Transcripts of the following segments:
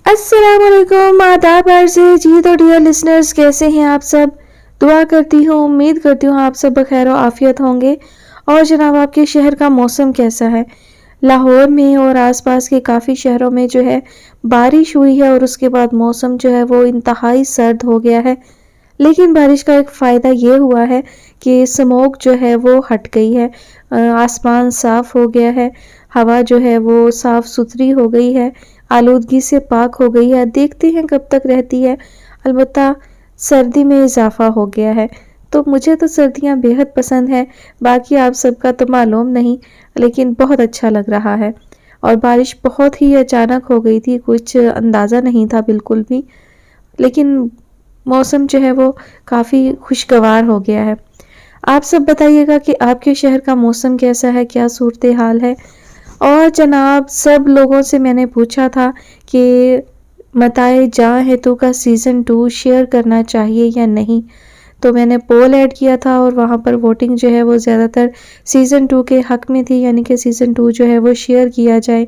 अस्सलाम वालेकुम, आदाब अर्ज़ है जी। तो डियर लिसनर्स, कैसे हैं आप सब? दुआ करती हूँ, उम्मीद करती हूँ आप सब बखैर आफियत होंगे। और जनाब, आपके शहर का मौसम कैसा है? लाहौर में और आसपास के काफ़ी शहरों में जो है बारिश हुई है और उसके बाद मौसम जो है वो इंतहाई सर्द हो गया है। लेकिन बारिश का एक फ़ायदा ये हुआ है कि स्मोक जो है वो हट गई है, आसमान साफ़ हो गया है, हवा जो है वो साफ़ सुथरी हो गई है, आलूदगी से पाक हो गई है। देखते हैं कब तक रहती है। अलबत्ता सर्दी में इजाफा हो गया है, तो मुझे तो सर्दियां बेहद पसंद है। बाकी आप सबका तो मालूम नहीं, लेकिन बहुत अच्छा लग रहा है। और बारिश बहुत ही अचानक हो गई थी, कुछ अंदाज़ा नहीं था बिल्कुल भी। लेकिन मौसम जो है वो काफ़ी खुशगवार हो गया है। आप सब बताइएगा कि आपके शहर का मौसम कैसा है, क्या सूरत हाल है। और जनाब, सब लोगों से मैंने पूछा था कि मताए जहाँ है तो का सीज़न 2 शेयर करना चाहिए या नहीं। तो मैंने पोल ऐड किया था और वहाँ पर वोटिंग जो है वो ज़्यादातर सीज़न 2 के हक़ में थी, यानी कि सीज़न 2 जो है वो शेयर किया जाए।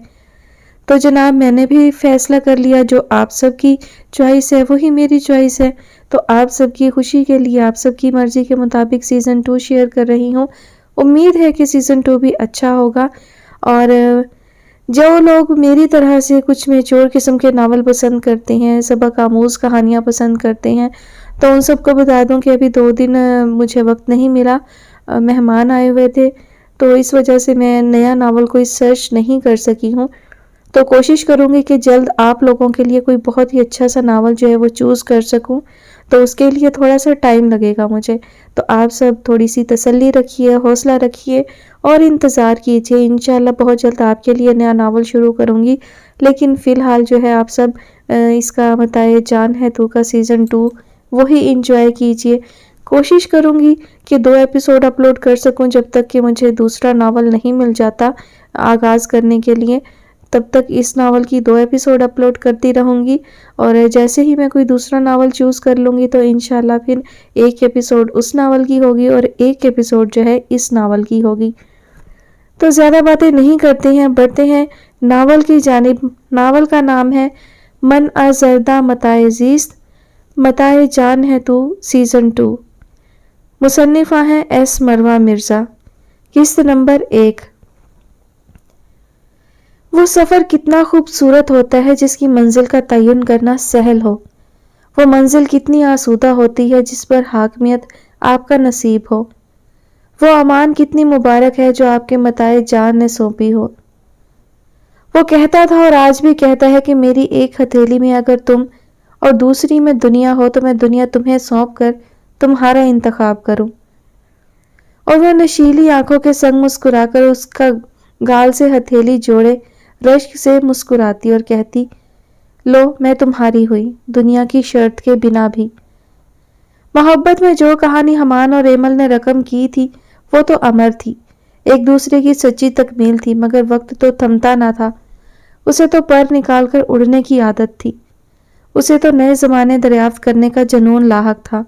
तो जनाब, मैंने भी फ़ैसला कर लिया, जो आप सबकी चॉइस है वही मेरी चॉइस है। तो आप सबकी खुशी के लिए, आप सबकी मर्ज़ी के मुताबिक सीज़न 2 शेयर कर रही हूँ। उम्मीद है कि सीज़न 2 भी अच्छा होगा। और जो लोग मेरी तरह से कुछ मैच्योर किस्म के नावल पसंद करते हैं, सबक आमूज़ कहानियाँ पसंद करते हैं, तो उन सबको बता दूं कि अभी 2 दिन मुझे वक्त नहीं मिला, मेहमान आए हुए थे, तो इस वजह से मैं नया नावल कोई सर्च नहीं कर सकी हूँ। तो कोशिश करूँगी कि जल्द आप लोगों के लिए कोई बहुत ही अच्छा सा नावल जो है वो चूज़ कर सकूँ। तो उसके लिए थोड़ा सा टाइम लगेगा मुझे। तो आप सब थोड़ी सी तसल्ली रखिए, हौसला रखिए और इंतज़ार कीजिए। इंशाल्लाह बहुत जल्द आपके लिए नया नावल शुरू करूँगी। लेकिन फ़िलहाल जो है आप सब इसका मताए जान है तू का सीज़न 2 वही इंजॉय कीजिए। कोशिश करूँगी कि 2 एपिसोड अपलोड कर सकूँ, जब तक कि मुझे दूसरा नावल नहीं मिल जाता आगाज़ करने के लिए। तब तक इस नावल की 2 एपिसोड अपलोड करती रहूँगी। और जैसे ही मैं कोई दूसरा नावल चूज़ कर लूँगी तो इंशाल्लाह फिर 1 एपिसोड उस नावल की होगी और 1 एपिसोड जो है इस नावल की होगी। तो ज़्यादा बातें नहीं करते हैं, बढ़ते हैं नावल की जानिब। नावल का नाम है मन अज़रदा मताए ज़ीस्त, मताए जान है तू सीज़न 2। मुसन्निफ़ा हैं एस मरवा मिर्ज़ा। किस्त नंबर 1। वो सफ़र कितना खूबसूरत होता है जिसकी मंजिल का तयन करना सहल हो। वो मंजिल कितनी आसूदा होती है जिस पर हाकमियत आपका नसीब हो। वो अमान कितनी मुबारक है जो आपके मताए जान ने सौंपी हो। वो कहता था और आज भी कहता है कि मेरी एक हथेली में अगर तुम और दूसरी में दुनिया हो तो मैं दुनिया तुम्हें सौंप कर तुम्हारा इंतखाब करूं। और वह नशीली आंखों के संग मुस्कुराकर उसका गाल से हथेली जोड़े रश्क से मुस्कुराती और कहती, लो मैं तुम्हारी हुई दुनिया की शर्त के बिना भी। मोहब्बत में जो कहानी हमान और एमल ने रकम की थी वो तो अमर थी, एक दूसरे की सच्ची तकमील थी, मगर वक्त तो थमता ना था। उसे तो पर निकालकर उड़ने की आदत थी। उसे तो नए जमाने दरियाफ्त करने का जुनून लाहक था।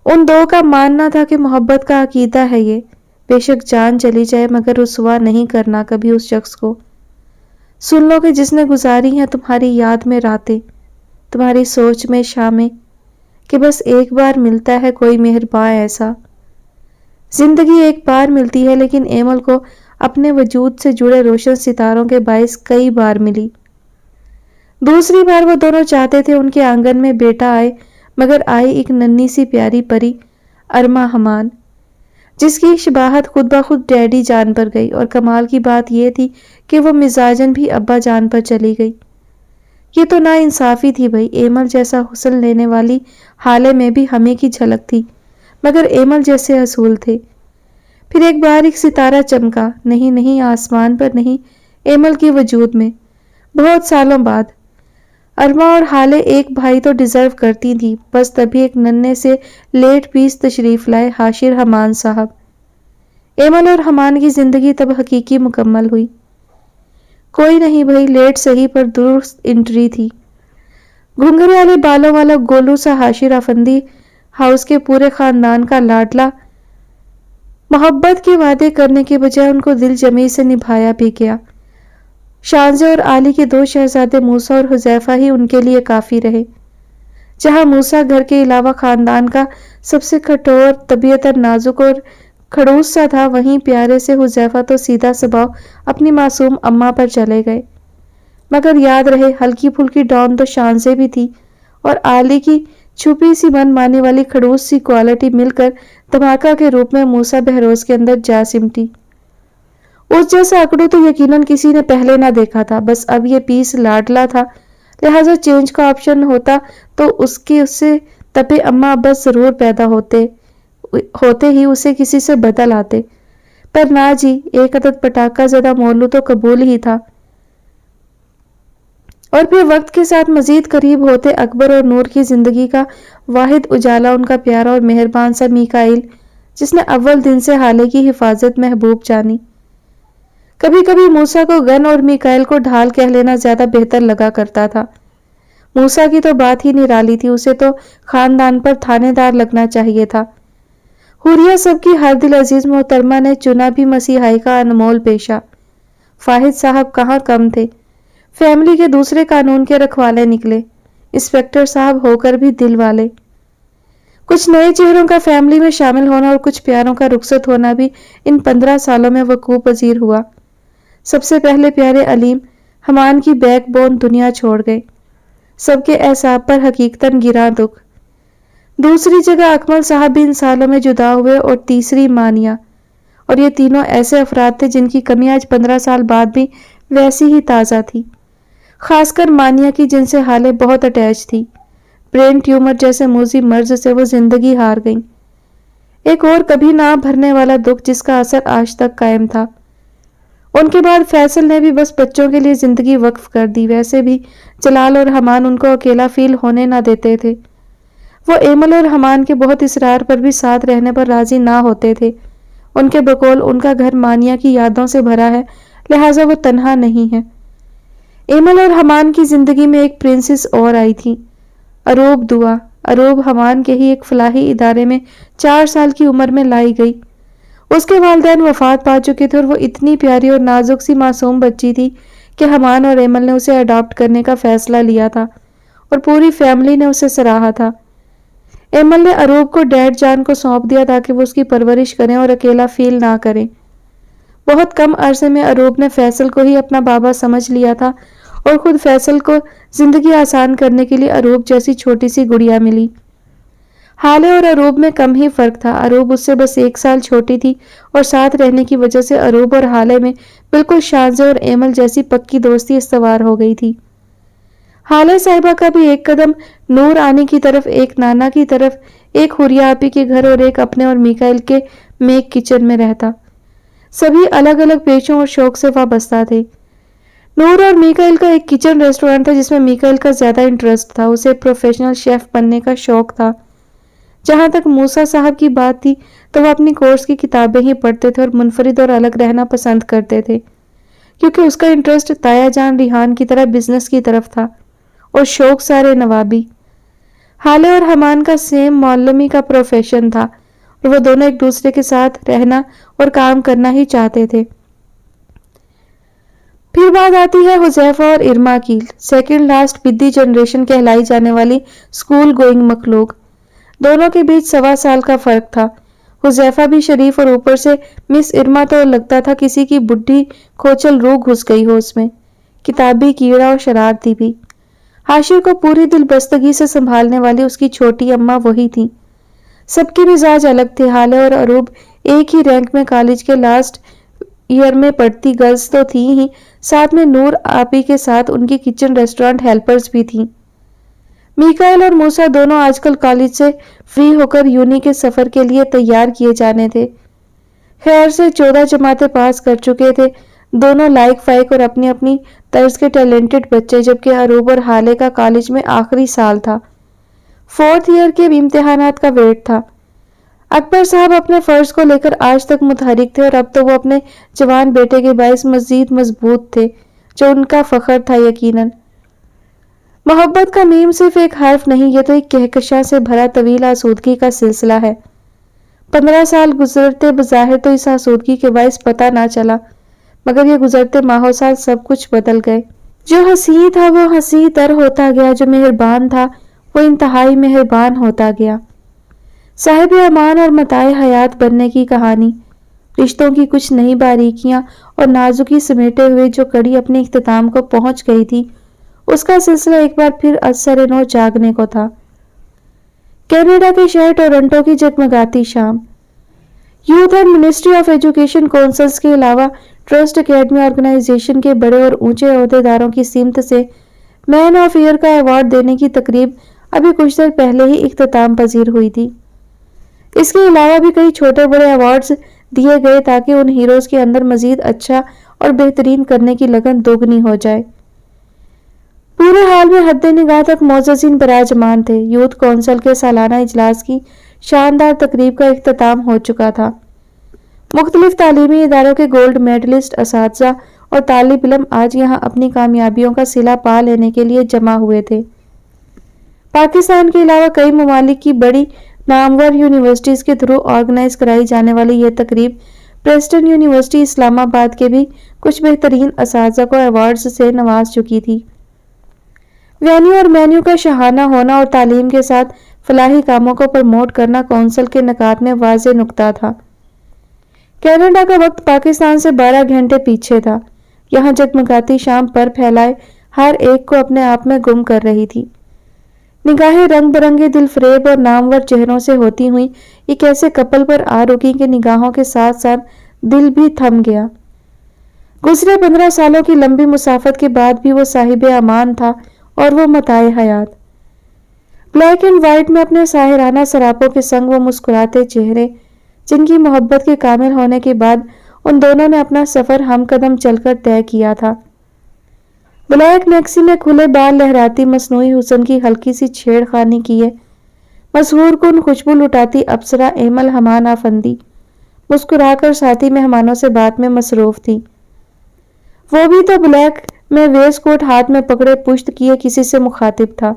उन दो का मानना था कि मोहब्बत का अकीदा है ये, बेशक जान चली जाए मगर रुसवा नहीं करना कभी उस शख्स को। सुन लो कि जिसने गुजारी हैं तुम्हारी याद में रातें, तुम्हारी सोच में शामें, कि बस एक बार मिलता है कोई मेहरबान ऐसा। जिंदगी एक बार मिलती है, लेकिन एमल को अपने वजूद से जुड़े रोशन सितारों के बाइस कई बार मिली। दूसरी बार वो दोनों चाहते थे उनके आंगन में बेटा आए, मगर आई एक नन्ही सी प्यारी परी, अरमा हमान, जिसकी शबाहत खुद ब खुद डैडी जान पर गई। और कमाल की बात यह थी कि वो मिजाजन भी अब्बा जान पर चली गई। ये तो ना इंसाफी थी भाई। एमल जैसा हुस्न लेने वाली हाले में भी हमें की झलक थी, मगर एमल जैसे असूल थे। फिर एक बार एक सितारा चमका, नहीं नहीं आसमान पर नहीं, एमल के वजूद में, बहुत सालों बाद। अरमा और हाले एक भाई तो डिजर्व करती थी। बस तभी एक नन्हे से लेट पीस तशरीफ लाए हाशिर हमान साहब। एमल और हमान की जिंदगी तब हकीकी मुकम्मल हुई। कोई नहीं भाई, लेट सही पर दुरुस्त एंट्री थी। घुंघरे वाले बालों वाला गोलू सा हाशिर अफंदी हाउस के पूरे खानदान का लाडला, मोहब्बत के वादे करने के बजाय उनको दिल जमी से निभाया भी गया। شانزے اور علی کے 2 شہزادے موسیٰ اور حذیفہ ہی ان کے لیے کافی رہے۔ جہاں موسیٰ گھر کے علاوہ خاندان کا سب سے کٹور، طبیعتاً نازک اور کھڑوس سا تھا، وہیں پیارے سے حذیفہ تو سیدھا سباؤ اپنی معصوم اماں پر چلے گئے۔ مگر یاد رہے، ہلکی پھلکی ڈاؤن تو شانزے بھی تھی، اور علی کی چھپی سی من مانے والی کھڑوس سی کوالٹی مل کر دھماکہ کے روپ میں موسیٰ بہروز کے اندر جا سمٹی۔ اس جیسا اکڑو تو یقیناً کسی نے پہلے نہ دیکھا تھا، بس اب یہ پیس لاڈلا تھا، لہٰذا چینج کا آپشن ہوتا تو اس سے تپے اماں ابس ضرور پیدا ہوتے ہی اسے کسی سے بدل آتے، پر نہ جی، ایک عدد پٹاخہ زدہ مولو تو قبول ہی تھا۔ اور پھر وقت کے ساتھ مزید قریب ہوتے اکبر اور نور کی زندگی کا واحد اجالا ان کا پیارا اور مہربان سا میکائیل، جس نے اول دن سے حالے کی حفاظت محبوب جانی۔ کبھی کبھی موسیٰ کو گن اور میکائیل کو ڈھال کہہ لینا زیادہ بہتر لگا کرتا تھا۔ موسیٰ کی تو بات ہی نرالی تھی، اسے تو خاندان پر تھانے دار لگنا چاہیے تھا۔ حوریہ سب کی ہر دل عزیز محترمہ نے چنا بھی مسیحائی کا انمول پیشہ۔ فاحد صاحب کہاں کم تھے، فیملی کے دوسرے قانون کے رکھوالے نکلے، انسپیکٹر صاحب ہو کر بھی دل والے۔ کچھ نئے چہروں کا فیملی میں شامل ہونا اور کچھ پیاروں کا رخصت ہونا بھی ان 15 سالوں میں وقوع پذیر ہوا۔ سب سے پہلے پیارے علیم حمان کی بیک بون دنیا چھوڑ گئے، سب کے اعصاب پر حقیقتاً گرا دکھ۔ دوسری جگہ اکمل صاحب بھی ان سالوں میں جدا ہوئے، اور تیسری مانیہ، اور یہ تینوں ایسے افراد تھے جن کی کمی آج 15 سال بعد بھی ویسی ہی تازہ تھی، خاص کر مانیہ کی، جن سے حالے بہت اٹیچ تھی۔ برین ٹیومر جیسے موذی مرض سے وہ زندگی ہار گئیں، ایک اور کبھی نہ بھرنے والا دکھ جس کا اثر آج تک قائم تھا۔ ان کے بعد فیصل نے بھی بس بچوں کے لیے زندگی وقف کر دی، ویسے بھی جلال اور حمان ان کو اکیلا فیل ہونے نہ دیتے تھے۔ وہ ایمل اور حمان کے بہت اصرار پر بھی ساتھ رہنے پر راضی نہ ہوتے تھے۔ ان کے بقول ان کا گھر مانیہ کی یادوں سے بھرا ہے، لہٰذا وہ تنہا نہیں ہے۔ ایمل اور حمان کی زندگی میں ایک پرنسس اور آئی تھی، اروب دعا۔ اروب حمان کے ہی ایک فلاحی ادارے میں 4 سال کی عمر میں لائی گئی۔ اس کے والدین وفات پا چکے تھے، اور وہ اتنی پیاری اور نازک سی معصوم بچی تھی کہ حمان اور ایمل نے اسے اڈاپٹ کرنے کا فیصلہ لیا تھا، اور پوری فیملی نے اسے سراہا تھا۔ ایمل نے اروب کو ڈیڈ جان کو سونپ دیا تاکہ وہ اس کی پرورش کریں اور اکیلا فیل نہ کریں۔ بہت کم عرصے میں اروب نے فیصل کو ہی اپنا بابا سمجھ لیا تھا، اور خود فیصل کو زندگی آسان کرنے کے لیے اروب جیسی چھوٹی سی گڑیا ملی۔ حالے اور اروب میں کم ہی فرق تھا، اروب اس سے بس 1 سال چھوٹی تھی، اور ساتھ رہنے کی وجہ سے اروب اور حالے میں بالکل شانزے اور ایمل جیسی پکی دوستی استوار ہو گئی تھی۔ حالے صاحبہ کا بھی ایک قدم نور آنی کی طرف، ایک نانا کی طرف، ایک حوریہ آپی کے گھر، اور ایک اپنے اور میکائیل کے میک کچن میں رہتا۔ سبھی الگ الگ پیشوں اور شوق سے وابستہ تھے۔ نور اور میکائیل کا ایک کچن ریسٹورنٹ تھا جس میں میکائیل کا زیادہ انٹرسٹ تھا، اسے پروفیشنل شیف بننے کا شوق تھا۔ جہاں تک موسیٰ صاحب کی بات تھی تو وہ اپنی کورس کی کتابیں ہی پڑھتے تھے اور منفرد اور الگ رہنا پسند کرتے تھے، کیونکہ اس کا انٹرسٹ تایا جان ریحان کی طرح بزنس کی طرف تھا، اور شوق سارے نوابی۔ حالے اور حمان کا سیم معلمی کا پروفیشن تھا، اور وہ دونوں ایک دوسرے کے ساتھ رہنا اور کام کرنا ہی چاہتے تھے۔ پھر بات آتی ہے حذیفہ اور ارما کی، سیکنڈ لاسٹ بدی جنریشن کہلائی جانے والی اسکول گوئنگ مخلوق۔ دونوں کے بیچ 1.25 سال کا فرق تھا۔ حذیفہ بھی شریف، اور اوپر سے مس ارما تو لگتا تھا کسی کی بڈھی کھوچل روح گھس گئی ہو اس میں، کتابی کیڑا اور شرارتی بھی۔ حاشر کو پوری دل بستگی سے سنبھالنے والی اس کی چھوٹی اماں وہی تھی۔ سب کے مزاج الگ تھے، حالے اور اروب ایک ہی رینک میں کالج کے لاسٹ ایئر میں پڑھتی گرلز تو تھیں ہی، ساتھ میں نور آپی کے ساتھ ان کی کچن ریسٹورنٹ ہیلپرز بھی تھیں۔ میکائیل اور موسیٰ دونوں آج کل کالج سے فری ہو کر یونی کے سفر کے لیے تیار کیے جانے تھے۔ خیر سے 14 جماعتیں پاس کر چکے تھے، دونوں لائق فائق اور اپنی اپنی طرز کے ٹیلنٹڈ بچے، جبکہ اروب اور حالے کا کالج میں آخری سال تھا، 4تھ ایئر کے امتحانات کا ویٹ تھا۔ اکبر صاحب اپنے فرض کو لے کر آج تک متحرک تھے، اور اب تو وہ اپنے جوان بیٹے کے باعث مزید مضبوط تھے، جو ان کا فخر تھا یقیناً۔ محبت کا میم صرف ایک حرف نہیں، یہ تو ایک کہکشاں سے بھرا طویل آسودگی کا سلسلہ ہے۔ 15 سال گزرتے بظاہر تو اس آسودگی کے باعث پتہ نہ چلا، मगर ये गुजरते माहों साल सब कुछ बदल गए। जो हंसी था वो हंसी तर होता गया, जो मेहरबान था वो इंतहाई मेहरबान होता गया। साहिब अमान और मताए हयात बनने की कहानी, रिश्तों की कुछ नई बारीकियां और नाजुकी समेटे हुए जो कड़ी अपने इख्तिताम को पहुंच गई थी, उसका सिलसिला एक बार फिर असर नौ जागने को था। कनाडा के शहर टोरंटो की जगमगाती शाम। Youth and ministry of education councils के अलावा ट्रस्ट अकेडमी ऑर्गेनाइजेशन के बड़े और ऊंचे अहदेदारों की सिमत से मैन ऑफ ईयर का अवार्ड देने की तकरीब अभी कुछ देर पहले ही इख्तिताम पजीर हुई थी। इसके अलावा भी कई छोटे बड़े अवार्ड्स दिए गए ताकि उन हीरोज के अंदर मजीद अच्छा और बेहतरीन करने की लगन दोगुनी हो जाए। पूरे हाल में हद्दे निगाह तक मोअज़्ज़िज़ीन बराजमान थे। यूथ कौंसिल के सालाना इजलास की शानदार तकरीब का इख्तिताम हो चुका था। मुख्तलिफ तालीमी इदारों के गोल्ड मेडलिस्ट असातिज़ा और तालिब इल्म आज यहाँ अपनी कामयाबियों का सिला पा लेने के लिए जमा हुए थे। पाकिस्तान के अलावा कई ममालिक की बड़ी नामवर यूनिवर्सिटीज़ के थ्रू ऑर्गेनाइज कराई जाने वाली यह तकरीब प्रेस्टन यूनिवर्सिटी इस्लामाबाद के भी कुछ बेहतरीन असातिज़ा को अवार्ड्स से नवाज चुकी थी। वेन्यू और मेन्यू का शहाना होना और तालीम के साथ फलाही कामों को प्रमोट करना कौंसिल के निकात में वाज़ेह नुक्ता था। कनाडा का वक्त पाकिस्तान से 12 घंटे पीछे था। यहाँ जगमगाती शाम पर फैलाए हर एक को अपने आप में गुम कर रही थी। निगाहें रंग बिरंगे दिल फरेब और नामवर चेहरों से होती हुई एक ऐसे कपल पर आ रुकी कि निगाहों के साथ साथ दिल भी थम गया। गुजरे 15 सालों की लंबी मुसाफत के बाद भी वो साहिब अमान था और वो मताए हयात। ब्लैक एंड व्हाइट में अपने साहिराना सरापों के संग वो मुस्कुराते चेहरे, जिनकी मोहब्बत के कामिल होने के बाद उन दोनों ने अपना सफर हम कदम चलकर तय किया था। ब्लैक मैक्सी में खुले बाल लहराती मसनूई हुस्न की हल्की सी छेड़खानी किए मशहूर कुन खुशबू लुटाती अप्सरा एमल हमान आफंदी मुस्कुराकर साथी मेहमानों से बात में मसरूफ थी। वो भी तो ब्लैक में वेस्ट कोट हाथ में पकड़े पुश्त किए किसी से मुखातिब था।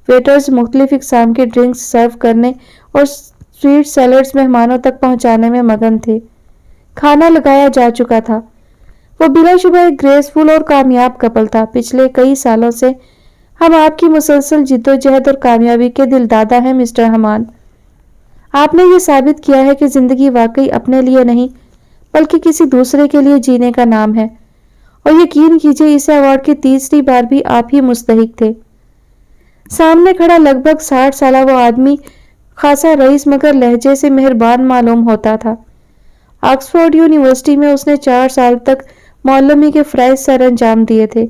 वेटर्स मुख्तलिफ इकसाम के ड्रिंक्स सर्व करने और स्वीट सैलड्स मेहमानों तक पहुंचाने में मगन थे। खाना लगाया जा चुका था। वो बिलाशुबा एक ग्रेसफुल और कामयाब कपल था। पिछले कई सालों से हम आपकी मुसलसल जिद्दोजहद और कामयाबी के दिलदादा हैं मिस्टर हमान। आपने ये साबित किया है कि जिंदगी वाकई अपने लिए नहीं बल्कि किसी दूसरे के लिए जीने का नाम है, और यकीन कीजिए इस अवार्ड की तीसरी बार भी आप ही मुस्तहिक थे। सामने खड़ा लगभग 60 साल वो आदमी खासा रईस मगर लहजे से मेहरबान मालूम होता था। ऑक्सफोर्ड यूनिवर्सिटी में उसने 4 साल तक मौलवी के फ़राइज़ सर अंजाम दिए थे।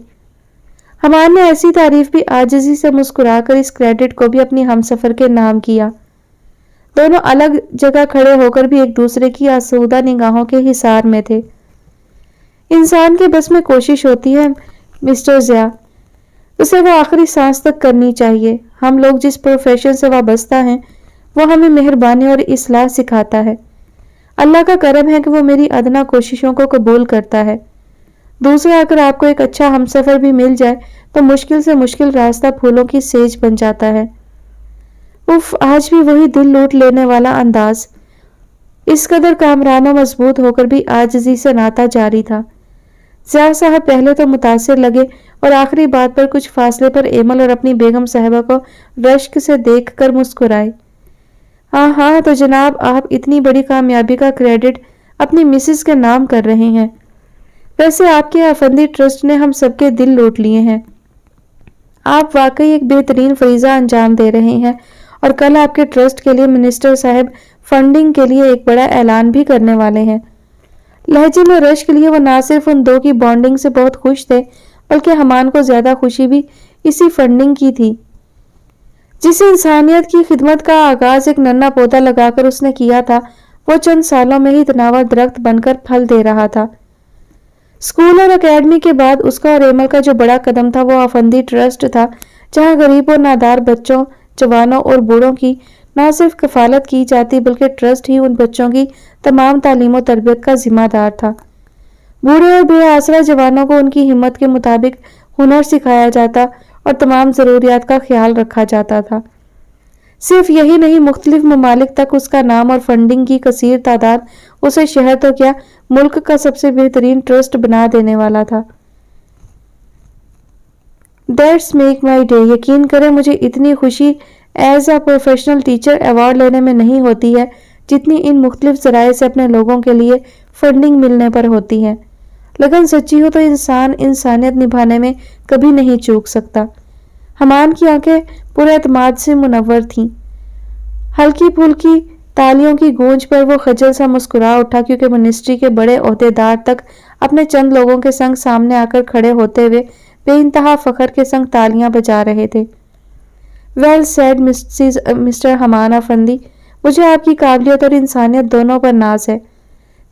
हमारे ने ऐसी तारीफ भी आजिज़ी से मुस्कुराकर इस क्रेडिट को भी अपनी हमसफर के नाम किया। दोनों अलग जगह खड़े होकर भी एक दूसरे की आसूदा निगाहों के हिसार में थे। इंसान के बस में कोशिश होती है मिस्टर ज़िया, उसे वो आखिरी सांस तक करनी चाहिए। हम लोग जिस प्रोफेशन से वाबस्ता हैं वो हमें मेहरबानी और इस्लाह सिखाता है। अल्लाह का करम है कि वो मेरी अदना कोशिशों को कबूल करता है। दूसरा, अगर आपको एक अच्छा हमसफर भी मिल जाए तो मुश्किल से मुश्किल रास्ता फूलों की सेज बन जाता है। उफ, आज भी वही दिल लूट लेने वाला अंदाज। इस कदर कामराना मजबूत होकर भी आजिज़ी से नाता जारी था। ज़िया साहब पहले तो मुतासिर लगे और आखिरी बात पर कुछ फासले पर एमल और अपनी बेगम साहिबा को रश्क से देखकर मुस्कुराए। हाँ, तो जनाब आप इतनी बड़ी कामयाबी का क्रेडिट अपनी मिसेस के नाम कर रहे हैं। वैसे आपके आफंदी ट्रस्ट ने हम सबके दिल लूट लिए हैं। आप वाकई एक बेहतरीन फरीजा अंजाम दे रहे हैं और कल आपके ट्रस्ट के लिए मिनिस्टर साहब फंडिंग के लिए एक बड़ा ऐलान भी करने वाले हैं। लहजे में रश्क लिए वो ना सिर्फ उन दो की बॉन्डिंग से बहुत खुश थे बल्कि हमान को ज्यादा खुशी भी इसी फंडिंग की थी। जिस इंसानियत की खिदमत का आगाज एक नन्हा पौधा लगाकर उसने किया था वो चंद सालों में ही तनावर दरख्त बनकर फल दे रहा था। स्कूल और एकेडमी के बाद उसका और एमल का जो बड़ा कदम था वो आफंदी ट्रस्ट था, जहां गरीब और नादार बच्चों, जवानों और बूढ़ों की न सिर्फ कफालत की जाती बल्कि ट्रस्ट ही उन बच्चों की तमाम तालीम और तरबियत का जिम्मेदार था। बूढ़े और बेआसरा जवानों को उनकी हिम्मत के मुताबिक हुनर सिखाया जाता और तमाम ज़रूरियात का ख्याल रखा जाता था। صرف یہی نہیں، مختلف ممالک تک اس کا نام اور فنڈنگ کی کثیر تعداد اسے شہر تو کیا ملک کا سب سے بہترین ٹرسٹ بنا دینے والا تھا۔ That's make my day. یقین کریں مجھے اتنی خوشی as a professional teacher award لینے میں نہیں ہوتی ہے جتنی ان مختلف ذرائع سے اپنے لوگوں کے لیے فنڈنگ ملنے پر ہوتی ہے۔ لیکن سچی ہو تو انسان انسانیت نبھانے میں کبھی نہیں چوک سکتا۔ حمان کی آنکھیں پورے اعتماد سے منور تھیں۔ ہلکی پھلکی تالیوں کی گونج پر وہ خجل سا مسکرا اٹھا، کیونکہ منسٹری کے بڑے عہدیدار تک اپنے چند لوگوں کے سنگ سامنے آ کر کھڑے ہوتے ہوئے بے انتہا فخر کے سنگ تالیاں بجا رہے تھے۔ ویل سیڈ مسٹر حمان افندی، مجھے آپ کی قابلیت اور انسانیت دونوں پر ناز ہے۔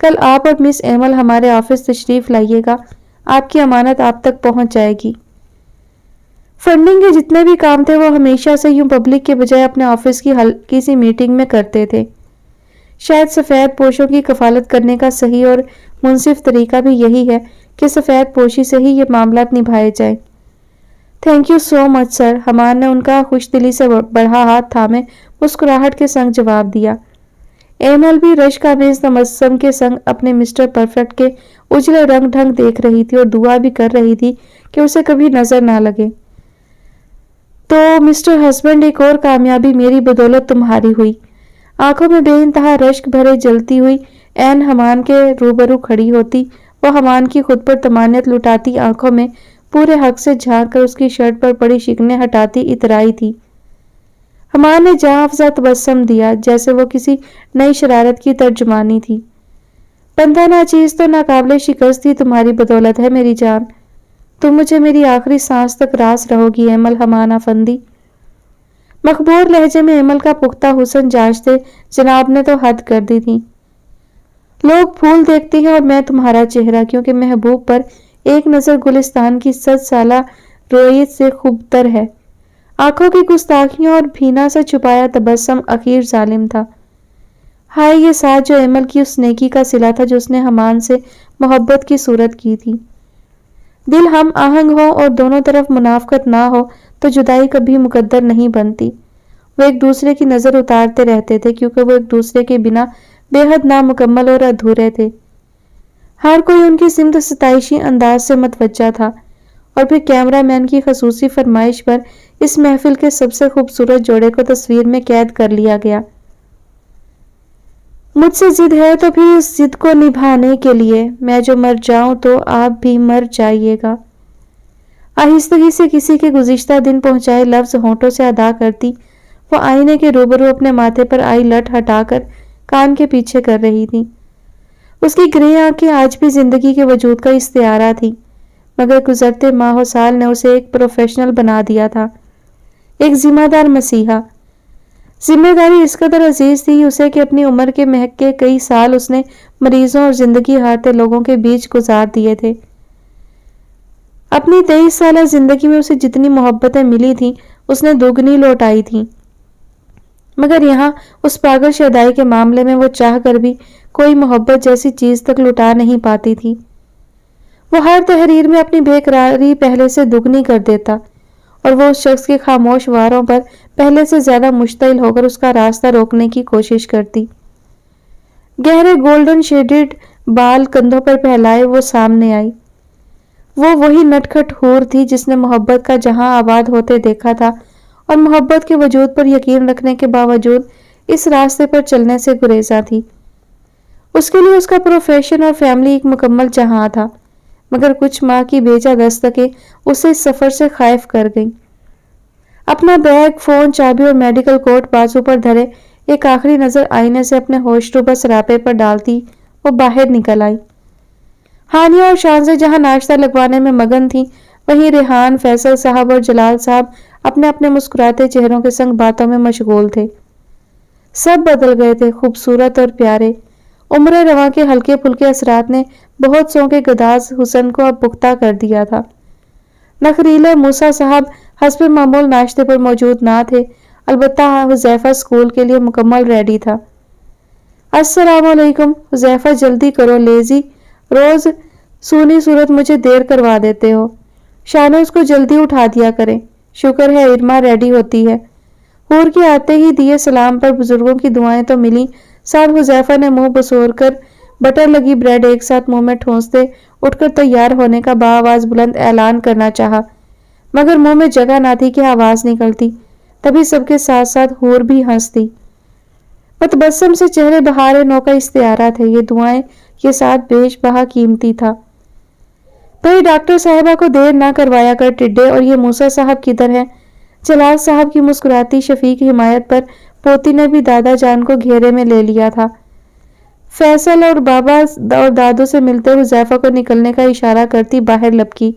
کل آپ اور مس ایمل ہمارے آفس تشریف لائیے گا، آپ کی امانت آپ تک پہنچ جائے گی۔ فنڈنگ کے جتنے بھی کام تھے وہ ہمیشہ سے یوں پبلک کے بجائے اپنے آفس کی ہلکی سی میٹنگ میں کرتے تھے۔ شاید سفید پوشوں کی کفالت کرنے کا صحیح اور منصف طریقہ بھی یہی ہے کہ سفید پوشی سے ہی یہ معاملات نبھائے جائیں۔ تھینک یو سو مچ سر، حمان نے ان کا خوش دلی سے بڑھا ہاتھ تھامے مسکراہٹ کے سنگ جواب دیا۔ ایمل بھی رشک آمیز تبسم کے سنگ اپنے مسٹر پرفیکٹ کے اجلے رنگ ڈھنگ دیکھ رہی تھی اور دعا بھی کر رہی تھی کہ اسے کبھی نظر نہ لگے۔ تو مسٹر ہسبینڈ، ایک اور کامیابی میری بدولت تمہاری ہوئی۔ آنکھوں میں بے انتہا رشک بھرے جلتی ہوئی عین حمان کے روبرو کھڑی ہوتی، وہ حمان کی خود پر طمانینت لٹاتی آنکھوں میں پورے حق سے جھانک کر اس کی شرٹ پر پڑی شکنیں ہٹاتی اترائی تھی۔ حمان نے جاں افزا تبسم دیا، جیسے وہ کسی نئی شرارت کی ترجمانی تھی۔ بندہ ناچیز تو ناقابل شکست ہی تمہاری بدولت ہے میری جان، تم مجھے میری آخری سانس تک راس رہو گی ایمل حمان افندی۔ مخبور لہجے میں ایمل کا پختہ حسن جانچتے جناب نے تو حد کر دی تھی۔ لوگ پھول دیکھتے ہیں اور میں تمہارا چہرہ، کیونکہ محبوب پر ایک نظر گلستان کی 100 سالہ رویت سے خوبتر ہے۔ آنکھوں کی گستاخیوں اور بھینا سے چھپایا تبسم اخیر ظالم تھا۔ ہائے یہ ساتھ جو ایمل کی اس نیکی کا صلہ تھا جو اس نے حمان سے محبت کی صورت کی تھی۔ دل ہم آہنگ ہو اور دونوں طرف منافقت نہ ہو تو جدائی کبھی مقدر نہیں بنتی۔ وہ ایک دوسرے کی نظر اتارتے رہتے تھے، کیونکہ وہ ایک دوسرے کے بنا بے حد نامکمل اور ادھورے تھے۔ ہر کوئی ان کی سمت ستائشی انداز سے متوجہ تھا، اور پھر کیمرہ مین کی خصوصی فرمائش پر اس محفل کے سب سے خوبصورت جوڑے کو تصویر میں قید کر لیا گیا۔ مجھ سے ضد ہے تو پھر اس ضد کو نبھانے کے لیے میں جو مر جاؤں تو آپ بھی مر جائیے گا۔ آہستگی سے کسی کے گزشتہ دن پہنچائے لفظ ہونٹوں سے ادا کرتی وہ آئینے کے روبرو اپنے ماتھے پر آئی لٹ ہٹا کر کان کے پیچھے کر رہی تھی۔ اس کی گرے آنکھیں آج بھی زندگی کے وجود کا استعارہ تھی، مگر گزرتے ماہ و سال نے اسے ایک پروفیشنل بنا دیا تھا، ایک ذمہ دار مسیحا۔ ذمہ داری اس قدر عزیز تھی اسے کہ اپنی عمر کے مہک کے کئی سال اس نے مریضوں اور زندگی ہارتے لوگوں کے بیچ گزار دیے تھے۔ اپنی 23 سالہ زندگی میں اسے جتنی محبتیں ملی تھیں اس نے دوگنی لوٹائی تھیں، مگر یہاں اس پاگل شیدائی کے معاملے میں وہ چاہ کر بھی کوئی محبت جیسی چیز تک لٹا نہیں پاتی تھی۔ وہ ہر تحریر میں اپنی بے قراری پہلے سے دگنی کر دیتا، اور وہ اس شخص کے خاموش واروں پر پہلے سے زیادہ مشتعل ہو کر اس کا راستہ روکنے کی کوشش کرتی۔ گہرے گولڈن شیڈڈ بال کندھوں پر پھیلائے وہ سامنے آئی۔ وہ وہی نٹکھٹ حور تھی جس نے محبت کا جہاں آباد ہوتے دیکھا تھا، اور محبت کے وجود پر یقین رکھنے کے باوجود اس راستے پر چلنے سے گریزاں تھی۔ اس کے لیے اس کا پروفیشن اور فیملی ایک مکمل جہاں تھا، مگر کچھ ماہ کی بیجا دستکیں اسے اس سفر سے خائف کر گئیں۔ اپنا بیگ، فون، چابی اور میڈیکل کوٹ بازو پر دھرے ایک آخری نظر آئینے سے اپنے ہوش روبہ سراپے پر ڈالتی وہ باہر نکل آئی۔ ہانیہ اور شانزیں جہاں ناشتہ لگوانے میں مگن تھیں، وہیں ریحان، فیصل صاحب اور جلال صاحب اپنے اپنے مسکراتے چہروں کے سنگ باتوں میں مشغول تھے۔ سب بدل گئے تھے، خوبصورت اور پیارے۔ عمر رواں کے ہلکے پھلکے اثرات نے بہت سو کے گداز حسن کو اب پختہ کر دیا تھا۔ نخریلے موسیٰ صاحب حسب معمول ناشتے پر موجود نہ تھے، البتہ حذیفہ اسکول کے لیے مکمل ریڈی تھا۔ السلام علیکم حذیفہ، جلدی کرو لیزی، روز سونی صورت مجھے دیر کروا دیتے ہو۔ شانو اس کو جلدی اٹھا دیا کریں، شکر ہے ارما ریڈی ہوتی ہے۔ حور کے آتے ہی دیے سلام پر بزرگوں کی دعائیں تو ملی، ساتھ حذیفہ نے منہ بسور کر بٹر لگی بریڈ ایک ساتھ منہ میں ٹھونستے اٹھ کر تیار ہونے کا بآواز بلند اعلان کرنا چاہا، مگر منہ میں جگہ نہ تھی کہ آواز نکلتی۔ تبھی سب کے ساتھ ساتھ حور بھی ہنستی۔ متبسم سے چہرے بہار نو کا استعارہ تھے، یہ دعائیں یہ ساتھ بیش بہا قیمتی تھا۔ بھئی ڈاکٹر صاحبہ کو دیر نہ کروایا کر ٹڈے، اور یہ موسیٰ صاحب کدھر ہے؟ جلال صاحب کی مسکراتی شفیق حمایت پر پوتی نے بھی دادا جان کو گھیرے میں لے لیا تھا۔ فیصل اور بابا اور دادو سے ملتے حذیفہ کو نکلنے کا اشارہ کرتی باہر لپکی۔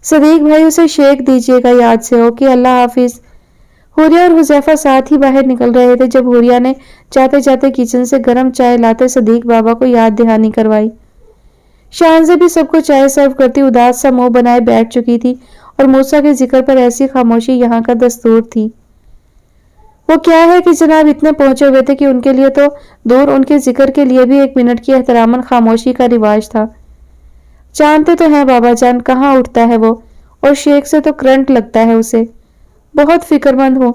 صدیق بھائی اسے شیک دیجیے گا یاد سے ہو کہ اللہ حافظ۔ حوریہ اور حذیفہ ساتھ ہی باہر نکل رہے تھے جب حوریہ نے جاتے جاتے کچن سے گرم چائے لاتے صدیق بابا کو یاد دہانی کروائی۔ شانزے بھی سب کو چائے سرو کرتی اداس سا منہ بنائے بیٹھ چکی تھی، اور موسیٰ کے ذکر پر ایسی خاموشی یہاں کا دستور تھی۔ وہ کیا ہے کہ جناب اتنے پہنچے ہوئے تھے کہ ان کے لیے تو دور، ان کے ذکر کے لیے بھی 1 منٹ کی احتراماً خاموشی کا رواج تھا۔ جانتے تو ہیں بابا جان کہاں اٹھتا ہے وہ، اور شیک سے تو کرنٹ لگتا ہے اسے۔ بہت فکر مند ہوں،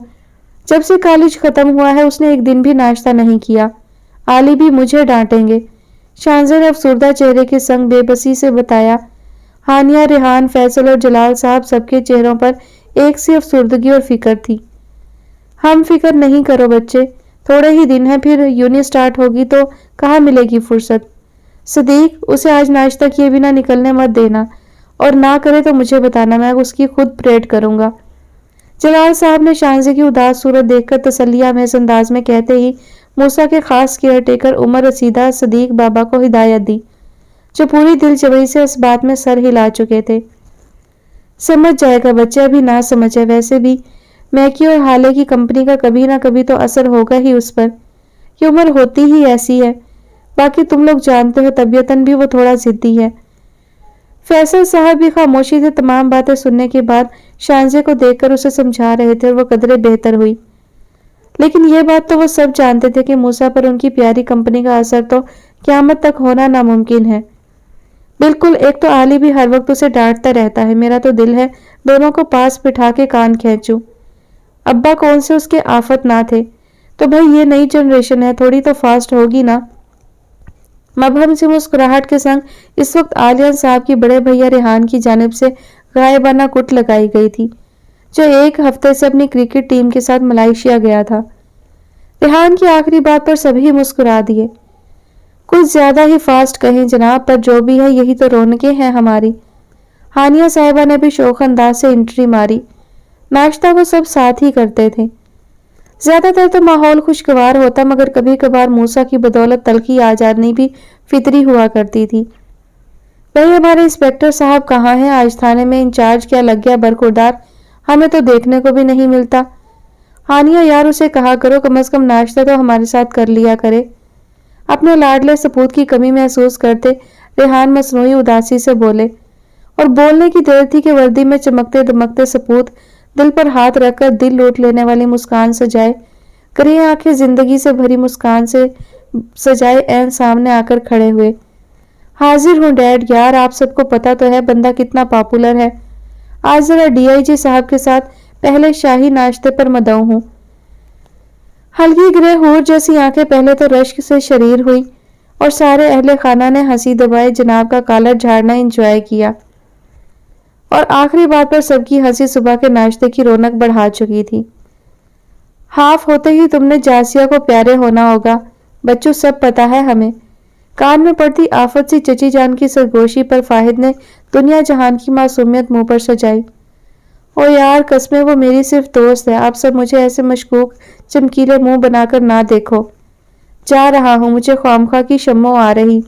جب سے کالج ختم ہوا ہے اس نے ایک دن بھی ناشتہ نہیں کیا۔ عالی بھی مجھے ڈانٹیں گے۔ شانزے نے افسردہ چہرے کے سنگ بے بسی سے بتایا۔ ہانیہ، ریحان، فیصل اور جلال صاحب سب کے چہروں پر ایک سی افسردگی اور فکر تھی۔ ہم فکر نہیں کرو بچے، تھوڑے ہی دن ہیں پھر یونی سٹارٹ ہوگی تو کہاں ملے گی فرصت۔ صدیق اسے آج ناشتہ کیے بنا نکلنے مت دینا، اور نہ کرے تو مجھے بتانا، میں اس کی خود پریڈ کروں گا۔ جلال صاحب نے شانزے کی اداس صورت دیکھ کر تسلی آمیز انداز میں کہتے ہی موسیٰ کے خاص کیئر ٹیکر عمر رسیدہ صدیق بابا کو ہدایت دی، جو پوری دل جوئی سے اس بات میں سر ہلا چکے تھے۔ سمجھ جائے گا بچے، ابھی نہ سمجھے، ویسے بھی میکی اور حالے کی کمپنی کا کبھی نہ کبھی تو اثر ہوگا ہی اس پر، یہ عمر ہوتی ہی ایسی ہے۔ باقی تم لوگ جانتے ہو طبیعتاً بھی وہ تھوڑا ضدی ہے۔ فیصل صاحب بھی خاموشی سے تمام باتیں سننے کے بعد شانزے کو دیکھ کر اسے سمجھا رہے تھے، اور وہ قدرے بہتر ہوئی۔ لیکن یہ بات تو وہ سب جانتے تھے کہ موسیٰ پر ان کی پیاری کمپنی کا اثر تو قیامت تک ہونا ناممکن ہے۔ بالکل، ایک تو عالی بھی ہر وقت اسے ڈانٹتا رہتا ہے، میرا تو دل ہے دونوں کو پاس بٹھا کے کان کھینچوں۔ ابا کون سے اس کے آفت نہ تھے، تو بھئی یہ نئی جنریشن ہے، تھوڑی تو فاسٹ ہوگی نا۔ مبہم سی مسکراہٹ کے سنگ اس وقت عالیہ صاحب کی بڑے بھیا ریحان کی جانب سے غائبانہ کٹ لگائی گئی تھی، جو 1 ہفتے سے اپنی کرکٹ ٹیم کے ساتھ ملائیشیا گیا تھا۔ ریحان کی آخری بات پر سبھی مسکرا دیے۔ کچھ زیادہ ہی فاسٹ کہیں جناب، پر جو بھی ہے یہی تو رونقیں ہیں ہماری۔ ہانیہ صاحبہ نے بھی شوق انداز سے انٹری ماری۔ ناشتہ وہ سب ساتھ ہی کرتے تھے۔ زیادہ تر تو ماحول خوشگوار ہوتا، مگر کبھی کبھار موسیٰ کی بدولت تلخی آ جانی بھی فطری ہوا کرتی تھی۔ بھئی ہمارے انسپیکٹر صاحب کہاں ہیں؟ آج تھانے میں انچارج کیا لگ گیا برخوردار، ہمیں تو دیکھنے کو بھی نہیں ملتا۔ ہانیہ یار اسے کہا کرو کم از کم ناشتہ تو ہمارے ساتھ کر لیا کرے۔ اپنے لاڈلے سپوت کی کمی محسوس کرتے ریحان مصنوعی اداسی سے بولے، اور بولنے کی دیر تھی کہ وردی میں چمکتے دمکتے سپوت دل پر ہاتھ رکھ کر دل لوٹ لینے والی مسکان سجائے گرے آنکھیں زندگی سے بھری مسکان سے سجائے عین سامنے آ کر کھڑے ہوئے۔ حاضر ہوں ڈیڈ، یار آپ سب کو پتا تو ہے بندہ کتنا پاپولر ہے، آج ذرا ڈی آئی جی صاحب کے ساتھ پہلے شاہی ناشتے پر مدعو ہوں۔ ہلکی گرے حور جیسی آنکھیں پہلے تو رشک سے شریر ہوئی، اور سارے اہل خانہ نے ہنسی دبائے جناب کا کالر جھاڑنا انجوائے کیا، اور آخری بات پر سب کی ہنسی صبح کے ناشتے کی رونق بڑھا چکی تھی۔ ہاف ہوتے ہی تم نے جاسیہ کو پیارے ہونا ہوگا بچوں، سب پتا ہے ہمیں۔ کان میں پڑتی آفت سی چچی جان کی سرگوشی پر فاہد نے دنیا جہان کی معصومیت منہ پر سجائی۔ او یار قسمیں وہ میری صرف دوست ہے، آپ سب مجھے ایسے مشکوک چمکیلے منہ بنا کر نہ دیکھو۔ جا رہا ہوں، مجھے خوامخواہ کی شمع آ رہی۔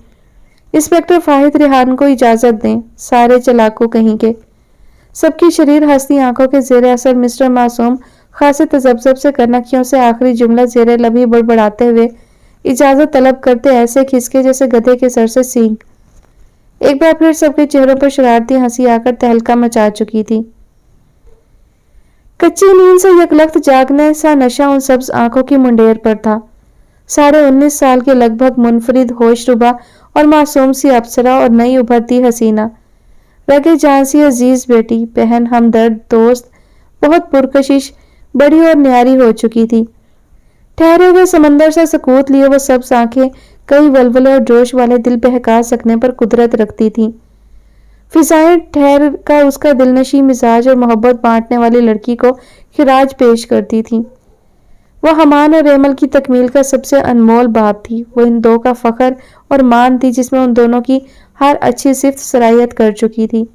انسپیکٹر فاہد ریحان کو اجازت دیں، سارے چلاکو کہیں کے۔ سب کی شریر ہستی آنکھوں کے زیر اثر مسٹر معصوم خاصے تذبذب سے کنکھیوں سے آخری جملہ زیر لب ہی بڑبڑاتے ہوئے اجازت طلب کرتے ایسے کھسکے جیسے گدھے کے سر سے سینگ۔ ایک بار پھر سب کے چہروں پر شرارتی ہنسی آ کر تہلکہ مچا چکی تھی۔ کچی نیند سے یکلخت جاگنے سا نشہ ان سبز آنکھوں کی منڈیر پر تھا۔ 19.5 سال کے لگ بھگ منفرد ہوش ربا اور معصوم سی ابصرہ اور نئی ابھرتی حسینہ، رگے جان سی عزیز بیٹی، بہن، ہمدرد، دوست، بہت پرکشش، बड़ी और न्यारी हो चुकी थी। ठहरे हुए समंदर से सकूत लिए वो सब आंखें कई वलवले और जोश वाले दिल बहका सकने पर कुदरत रखती थी। फिजाएं ठहर का उसका दिलनशी मिजाज और मोहब्बत बांटने वाली लड़की को खिराज पेश करती थी। वो हमान और एमल की तकमील का सबसे अनमोल बाब थी। वो इन दो का फख्र और मान थी जिसमें उन दोनों की हर अच्छी सिफ्त सरायत कर चुकी थी।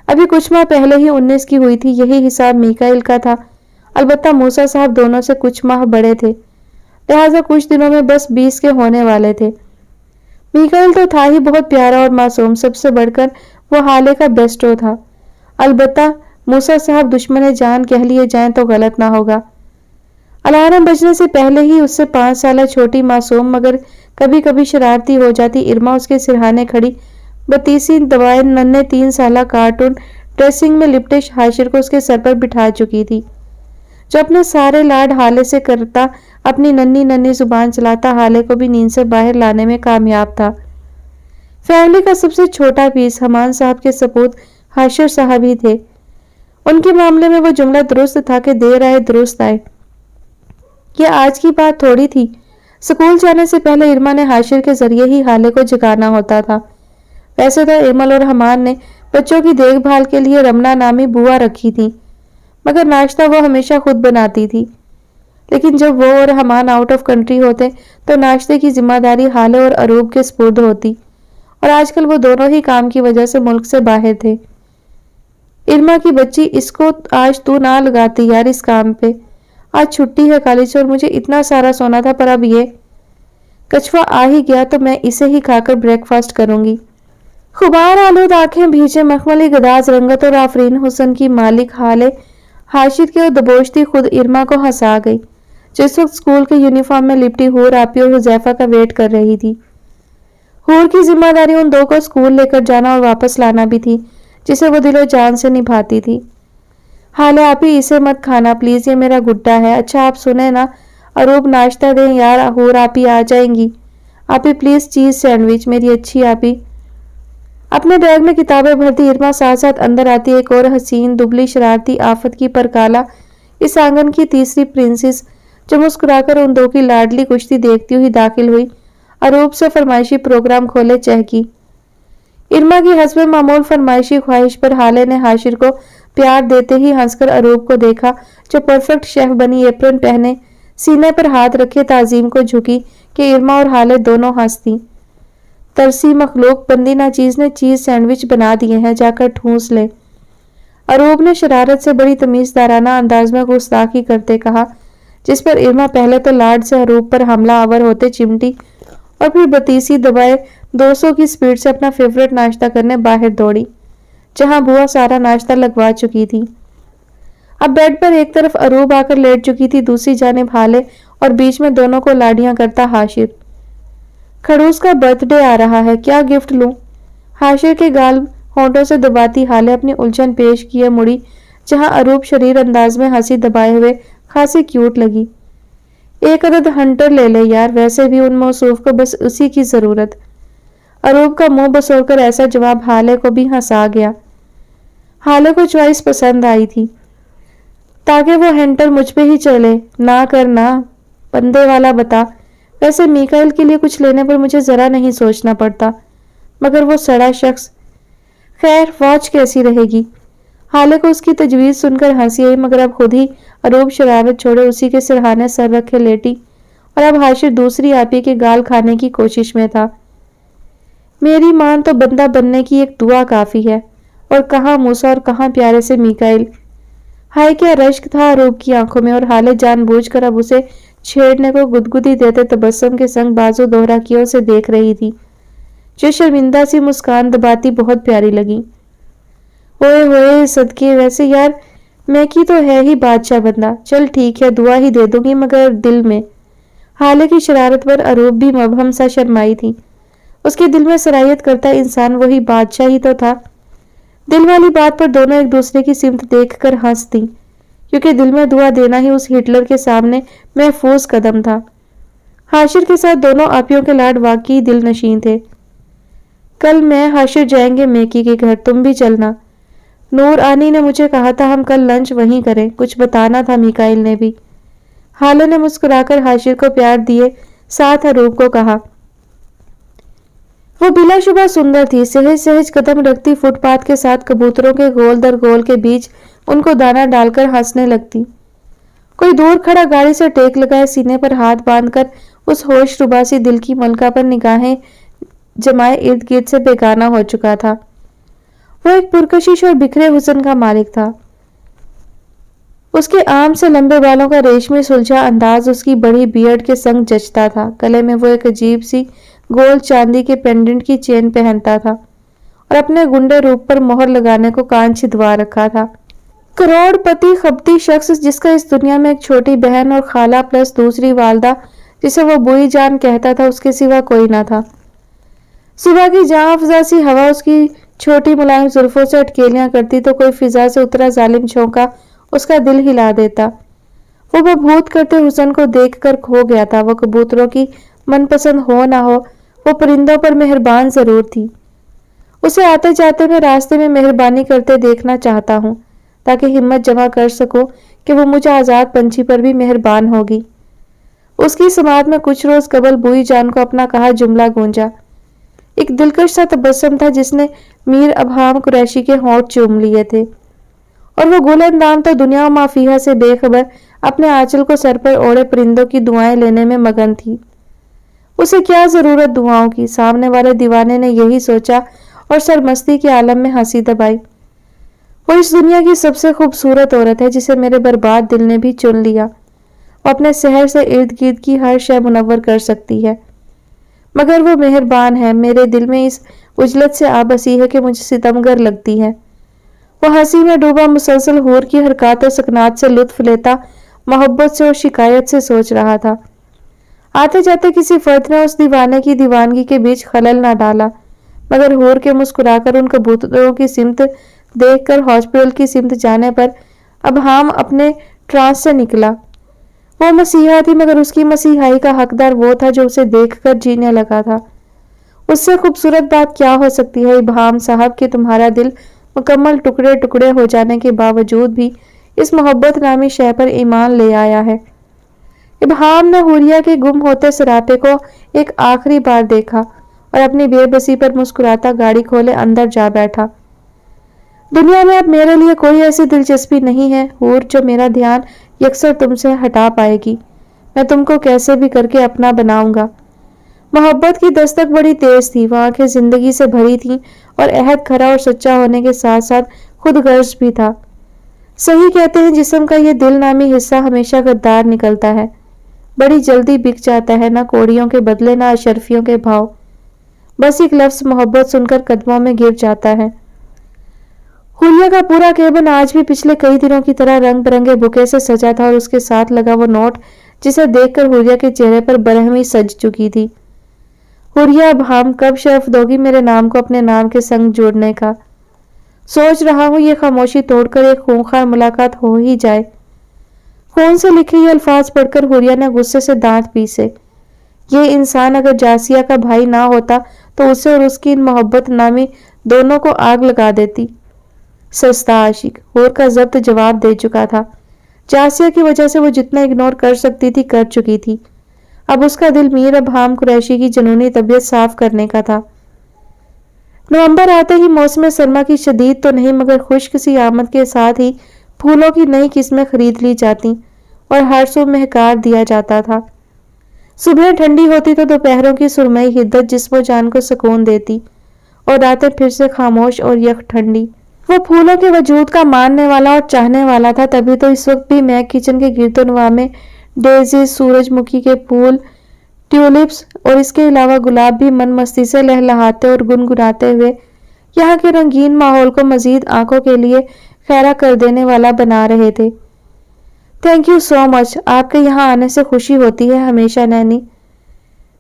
अभी कुछ माह पहले ही 19 की हुई थी। यही हिसाब मीकाइल का था। अलबत्ता मूसा साहब दोनों से कुछ माह बड़े थे, लिहाजा कुछ दिनों में बस 20 के होने वाले थे। मीकाइल तो था ही बहुत प्यारा और मासूम, सबसे बढ़कर वो हाले का बेस्टो था। अलबत्ता मूसा साहब दुश्मन जान कह लिए जाएं तो गलत ना होगा। अलार्म बजने से पहले ही उससे 5 साल छोटी मासूम मगर कभी कभी शरारती हो जाती इरमा उसके सिरहाने खड़ी बतीसी दवाएं नन्हे 3 साल कार्टून ड्रेसिंग में लिपटे हाशिर को उसके सर पर बिठा चुकी थी, जो अपने सारे लाड हाले से करता, अपनी नन्ही नन्ही जुबान चलाता हाले को भी नींद से बाहर लाने में कामयाब था। फैमिली का सबसे छोटा पीस हमान साहब के सपूत हाशिर साहब ही थे। उनके मामले में वो जुमला दुरुस्त था कि देर आए दुरुस्त आए। ये आज की बात थोड़ी थी। स्कूल जाने से पहले इरमा ने हाशिर के जरिए ही हाले को जगाना होता था। वैसे तो एमल और हमान ने बच्चों की देखभाल के लिए रमना नामी बुआ रखी थी, मगर नाश्ता वो हमेशा खुद बनाती थी। लेकिन जब वो और हमान आउट ऑफ कंट्री होते तो नाश्ते की जिम्मेदारी हाले और अरूब के स्पुर्द होती, और आजकल वो दोनों ही काम की वजह से मुल्क से बाहर थे। इरमा की बच्ची, इसको आज तू ना लगाती यार इस काम पे। आज छुट्टी है कॉलेज और मुझे इतना सारा सोना था, पर अब ये कछुआ आ ही गया तो मैं इसे ही खाकर ब्रेकफास्ट करूंगी। खुबार आलूद आंखें, भीजे मखमली गदाज रंगत और आफरीन हुसन की मालिक हाले हाशिर के दबोचती खुद इरमा को हंसा गई, जिस वक्त स्कूल के यूनिफॉर्म में लिपटी हूर आपी और हुजैफा का वेट कर रही थी। हूर की जिम्मेदारी उन दो को स्कूल लेकर जाना और वापस लाना भी थी, जिसे वो दिलो जान से निभाती थी। हाले आपी, इसे मत खाना प्लीज, ये मेरा गुड्डा है। अच्छा आप सुने ना, अरूब नाश्ता दें यार, हूर आपी आ जाएंगी। आपी प्लीज चीज सैंडविच, मेरी अच्छी आपी। अपने बैग में किताबें भरती इरमा साथ साथ अंदर आती एक और हसीन दुबली शरारती आफत की परकाला, इस आंगन की तीसरी प्रिंसेस, जो मुस्कुराकर उन दो की लाडली कुश्ती देखती हुई दाखिल हुई। अरूब से फरमाइशी प्रोग्राम खोले चहकी। इरमा की हस्बे मामूल फरमाइशी ख्वाहिश पर हाले ने हाशिर को प्यार देते ही हंसकर अरूब को देखा, जो परफेक्ट शेफ बनी एप्रन पहने सीने पर हाथ रखे ताजीम को झुकी कि इरमा और हाले दोनों हंसती। तरसी मखलूक, बंदी ना चीज ने चीज सैंडविच बना दिए हैं, जाकर ठूंस ले। अरूब ने शरारत से बड़ी तमीजदाराना अंदाज में गुस्ताखी करते कहा, जिस पर इरमा पहले तो लाड से अरूब पर हमला आवर होते चिमटी और फिर बतीसी दबाए 200 की स्पीड से अपना फेवरेट नाश्ता करने बाहर दौड़ी, जहां बुआ सारा नाश्ता लगवा चुकी थी। अब बेड पर एक तरफ अरूब आकर लेट चुकी थी, दूसरी जानिब हाले, और बीच में दोनों को लाडियां करता हाशिर। खड़ूस का बर्थडे आ रहा है, क्या गिफ्ट लूं? हाशिर के गाल होंठों से दबाती हाले अपनी उलझन पेश किए मुड़ी, जहां अरूब शरीर अंदाज में हंसी दबाए हुए खासी क्यूट लगी। एक अदद हंटर ले ले यार, वैसे भी उन मौसूफ को बस उसी की जरूरत। अरूब का मुंह बसोरकर ऐसा जवाब हाले को भी हंसा गया। हाले को चॉइस पसंद आई थी, ताकि वो हंटर मुझ पे ही चले। ना करना बंदे वाला बता। वैसे मीकाइल के लिए कुछ लेने पर मुझे जरा नहीं सोचना पड़ता, मगर वो सड़ा शख्स। खैर वॉच कैसी रहेगी? हाले को उसकी तजवीज सुनकर हंसी आई, मगर अब खुद ही अरूब शरारत छोड़े उसी के सिरहाने सर रखे लेटी, और अब हाशिर दूसरी आपी के गाल खाने की कोशिश में था। मेरी मान तो बंदा बनने की एक दुआ काफी है, और कहाँ मूसा और कहाँ प्यारे से मीकाइल। हाय क्या रश्क था अरूब की आंखों में, और हाले जानबूझकर अब उसे छेड़ने को गुदगुदी देते तबस्सुम के संग बाजू दोहरा किए उसे देख रही थी, जो शर्मिंदा सी मुस्कान दबाती बहुत प्यारी लगी। ओए होए सदके, वैसे यार मैं की तो है ही बादशाह बंदा। चल ठीक है, दुआ ही दे दूंगी, मगर दिल में। हाले की शरारत पर अरूब भी मबहम सा शर्माई थी। उसके दिल में सरायत करता इंसान वही बादशाह ही तो था। दिल वाली बात पर दोनों एक दूसरे की सिमत देखकर हंसती, क्योंकि दिल में दुआ देना ही उस हिटलर के सामने महफूज कदम था। हाशिर के साथ दोनों आपियों के लाड वाकई दिल नशीन थे। कल मैं हाशिर जाएंगे मेकी के घर, तुम भी चलना। نور آنی نے مجھے کہا تھا ہم کل لنچ وہیں کریں، کچھ بتانا تھا میکائل نے بھی۔ ہالہ نے مسکرا کر حاشر کو پیار دیے ساتھ اروپ کو کہا۔ وہ بلا شبہ سندر تھی، سہج سہج قدم رکھتی فٹ پاتھ کے ساتھ کبوتروں کے گول در گول کے بیچ ان کو دانا ڈال کر ہنسنے لگتی۔ کوئی دور کھڑا گاڑی سے ٹیک لگائے سینے پر ہاتھ باندھ کر اس ہوش رباسی دل کی ملکہ پر نگاہیں جمائے ارد گرد سے بیگانہ ہو چکا تھا۔ وہ ایک پرکشش اور بکھرے حسن کا مالک تھا۔ اس کے عام سے لمبے بالوں کا ریشمی سلجھا انداز اس کی بڑی بیئرڈ کے سنگ جچتا تھا۔ گلے میں وہ ایک عجیب سی گول چاندی کے پینڈنٹ کی چین پہنتا تھا اور اپنے گنڈے روپ پر مہر لگانے کو کان چھدوا رکھا تھا۔ کروڑ پتی خبتی شخص جس کا اس دنیا میں ایک چھوٹی بہن اور خالہ پلس دوسری والدہ جسے وہ بوئی جان کہتا تھا اس کے سوا کوئی نہ تھا۔ صبح کی جاں افزا سی ہوا اس کی چھوٹی ملائم زلفوں سے اٹکیلیاں کرتی تو کوئی فضا سے اترا ظالم چھونکا اس کا دل ہلا دیتا۔ وہ ببھوت کرتے حسن کو دیکھ کر کھو گیا تھا۔ وہ کبوتروں کی من پسند ہو نہ ہو، وہ پرندوں پر مہربان ضرور تھی۔ اسے آتے جاتے میں راستے میں مہربانی کرتے دیکھنا چاہتا ہوں تاکہ ہمت جمع کر سکوں کہ وہ مجھے آزاد پنچھی پر بھی مہربان ہوگی۔ اس کی سماعت میں کچھ روز قبل بوئی جان کو اپنا کہا جملہ گونجا۔ ایک دلکش سا تبسم تھا جس نے میر ابہام قریشی کے ہونٹ چوم لیے تھے، اور وہ گل اندام تو دنیا و ما فیہا سے بے خبر اپنے آنچل کو سر پر اوڑے پرندوں کی دعائیں لینے میں مگن تھی۔ اسے کیا ضرورت دعاؤں کی؟ سامنے والے دیوانے نے یہی سوچا اور سرمستی کے عالم میں ہنسی دبائی۔ وہ اس دنیا کی سب سے خوبصورت عورت ہے جسے میرے برباد دل نے بھی چن لیا۔ وہ اپنے سحر سے ارد گرد کی ہر شے منور کر سکتی ہے، مگر وہ مہربان ہے۔ میرے دل میں اس اجلت سے آبسی ہے کہ مجھے ستمگر لگتی ہے۔ وہ ہنسی میں ڈوبا مسلسل حور کی حرکات و سکنات سے لطف لیتا محبت سے اور شکایت سے سوچ رہا تھا۔ آتے جاتے کسی فرد نے اس دیوانے کی دیوانگی کے بیچ خلل نہ ڈالا، مگر حور کے مسکرا کر ان کبوتروں کی سمت دیکھ کر ہاسپٹل کی سمت جانے پر ابہام اپنے ٹرانس سے نکلا۔ وہ مسیحا تھی مگر اس کی مسیحائی کا حقدار وہ تھا جو اسے دیکھ کر جینے لگا تھا۔ اس سے خوبصورت بات کیا ہو سکتی ہے ابہام صاحب کہ تمہارا دل مکمل ٹکڑے ٹکڑے ہو جانے کے باوجود بھی اس محبت نامی شے پر ایمان لے آیا ہے۔ ابہام نے حوریہ کے گم ہوتے سراپے کو ایک آخری بار دیکھا اور اپنی بے بسی پر مسکراتا گاڑی کھولے اندر جا بیٹھا۔ دنیا میں اب میرے لیے کوئی ایسی دلچسپی نہیں ہے حور جو میرا دھیان یکسر تم سے ہٹا پائے گی۔ میں تم کو کیسے بھی کر کے اپنا بناؤں گا۔ محبت کی دستک بڑی تیز تھی، وہ آنکھیں زندگی سے بھری تھیں اور عہد کھرا اور سچا ہونے کے ساتھ ساتھ خود غرض بھی تھا۔ صحیح کہتے ہیں جسم کا یہ دل نامی حصہ ہمیشہ غدار نکلتا ہے، بڑی جلدی بک جاتا ہے، نہ کوڑیوں کے بدلے نہ اشرفیوں کے بھاؤ، بس ایک لفظ محبت سن کر قدموں میں گر جاتا ہے۔ حوریہ کا پورا کیبن آج بھی پچھلے کئی دنوں کی طرح رنگ برنگے بکے سے سجا تھا اور اس کے ساتھ لگا وہ نوٹ جسے دیکھ کر حوریہ کے چہرے پر برہمی سج چکی تھی۔ حوریہ ابہام کب شرف دوگی میرے نام کو اپنے نام کے سنگ جوڑنے کا؟ سوچ رہا ہوں یہ خاموشی توڑ کر ایک خونخوار ملاقات ہو ہی جائے۔ خون سے لکھے یہ الفاظ پڑھ کر حوریہ نے غصے سے دانت پیسے۔ یہ انسان اگر جاسیہ کا بھائی نہ ہوتا تو اسے اور اس کی ان محبت نامی دونوں کو آگ لگا دیتی۔ سستا عاشق حور کا ضبط جواب دے چکا تھا۔ جاسیہ کی وجہ سے وہ جتنا اگنور کر سکتی تھی کر چکی تھی۔ اب اس کا دل میر ابہام قریشی کی جنونی طبیعت صاف کرنے کا تھا۔ نومبر آتے ہی موسم سرما کی شدید تو نہیں مگر خشک سی آمد کے ساتھ ہی پھولوں کی نئی قسمیں خرید لی جاتی اور ہر سو مہکار دیا جاتا تھا۔ صبح ٹھنڈی ہوتی تو دوپہروں کی سرمئی حدت جسم و جان کو سکون دیتی اور راتیں پھر سے خاموش اور یک ٹھنڈی۔ وہ پھولوں کے وجود کا ماننے والا اور چاہنے والا تھا، تبھی تو اس وقت بھی میک کچن کے گرد و نواح میں ڈیزیز، سورج مکھی کے پھول، ٹیولپس اور اس کے علاوہ گلاب بھی من مستی سے لہلہاتے اور گنگناتے ہوئے یہاں کے رنگین ماحول کو مزید آنکھوں کے لیے خیرہ کر دینے والا بنا رہے تھے۔ تھینک یو سو مچ، آپ کے یہاں آنے سے خوشی ہوتی ہے ہمیشہ نینی۔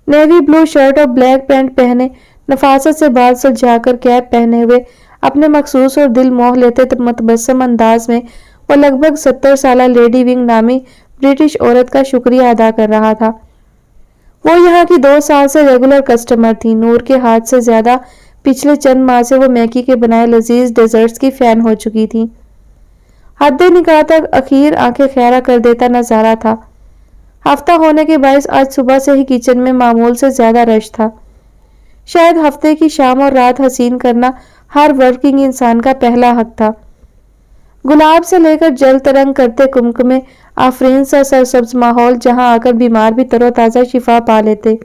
نیوی بلو شرٹ اور بلیک پینٹ پہنے، نفاست سے بال سلجھا کر کیپ پہنے ہوئے اپنے مخصوص اور دل موہ لیتے متبسم انداز میں وہ لگ بھگ 70 سالہ لیڈی ونگ نامی برٹش عورت کا شکریہ ادا کر رہا تھا۔ وہ یہاں کی 2 سال سے ریگولر کسٹمر تھی۔ نور کے ہاتھ سے زیادہ पिछले चंद माह से वो मैकी के बनाए लजीज डेजर्ट्स की फैन हो चुकी थी। हद निकाह तक अखीर आंखें खैरा कर देता नजारा था। हफ्ता होने के बायस आज सुबह से ही किचन में मामूल से ज्यादा रश था। शायद हफ्ते की शाम और रात हसीन करना हर वर्किंग इंसान का पहला हक था। गुलाब से लेकर जल तरंग करते कुमकुमे आफरीन सा सरसब्ज माहौल जहां आकर बीमार भी तरोताजा शिफा पा लेते।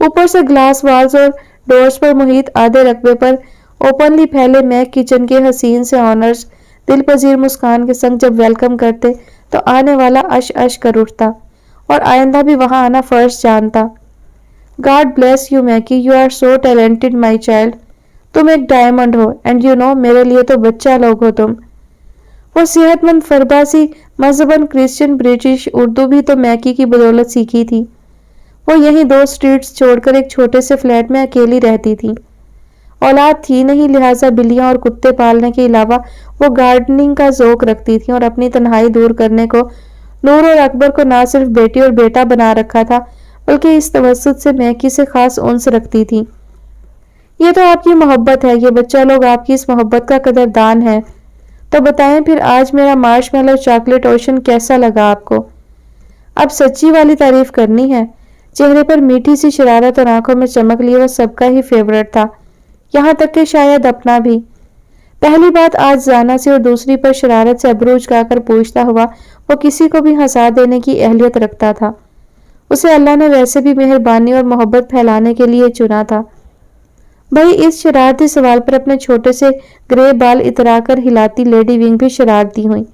ऊपर से ग्लास वॉल्स और डोर्स पर मुहित आधे रकबे पर ओपनली फैले मैक किचन के हसीन से ऑनर्स दिल पजीर मुस्कान के संग जब वेलकम करते तो आने वाला अश अश कर उठता और आइंदा भी वहां आना फर्ज जानता। God bless you Mackie, you are so talented my child. तुम एक डायमंड हो एंड यू नो मेरे लिए तो बच्चा लोग हो तुम। वो सेहतमंद फरबासी मजहबन क्रिश्चियन ब्रिटिश उर्दू भी तो मैकी की बदौलत सीखी थी। वो यहीं 2 स्ट्रीट्स छोड़कर एक छोटे से फ्लैट में अकेली रहती थी। औलाद थी नहीं, लिहाजा बिल्लियां और कुत्ते पालने के अलावा वो गार्डनिंग का ज़ौक रखती थी और अपनी तन्हाई दूर करने को नूर और अकबर को ना सिर्फ बेटी और बेटा बना रखा था बल्कि इस तवस्सुत से मैकी से खास उन्स रखती थी। ये तो आपकी मोहब्बत है, ये बच्चा लोग आपकी इस मोहब्बत का कदरदान है। तो बताएं फिर आज मेरा मार्शमेलो चॉकलेट ओशन कैसा लगा आपको? अब सच्ची वाली तारीफ करनी है। चेहरे पर मीठी सी शरारत और आंखों में चमक लिए वो सबका ही फेवरेट था, यहाँ तक कि शायद अपना भी। पहली बात आज जाना से और दूसरी पर शरारत से अबरूज गाकर पूछता हुआ वो किसी को भी हंसा देने की अहलियत रखता था। उसे अल्लाह ने वैसे भी मेहरबानी और मोहब्बत फैलाने के लिए चुना था। भाई इस शरारती सवाल पर अपने छोटे से ग्रे बाल इतराकर हिलाती लेडी विंग भी शरारती हुई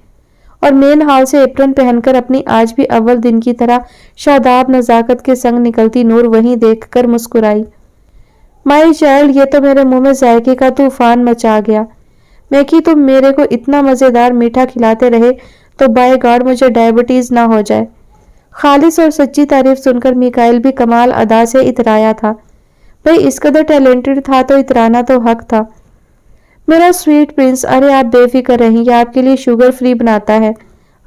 और मेन हॉल से एप्रन पहनकर अपनी आज भी अव्वल दिन की तरह शादाब नजाकत के संग निकलती नूर वहीं देखकर मुस्कुराई। माई चाइल्ड, ये तो मेरे मुंह में जायके का तूफान मचा गया। मैकी तुम मेरे को इतना मजेदार मीठा खिलाते रहे तो बाय गॉड मुझे डायबिटीज ना हो जाए। खालिस और सच्ची तारीफ सुनकर मिकाइल भी कमाल अदा से इतराया था। भाई इस कदर टैलेंटेड था तो इतराना तो हक था। मेरा स्वीट प्रिंस, अरे आप बेफिक्र रहें, यह आपके लिए शुगर फ्री बनाता है।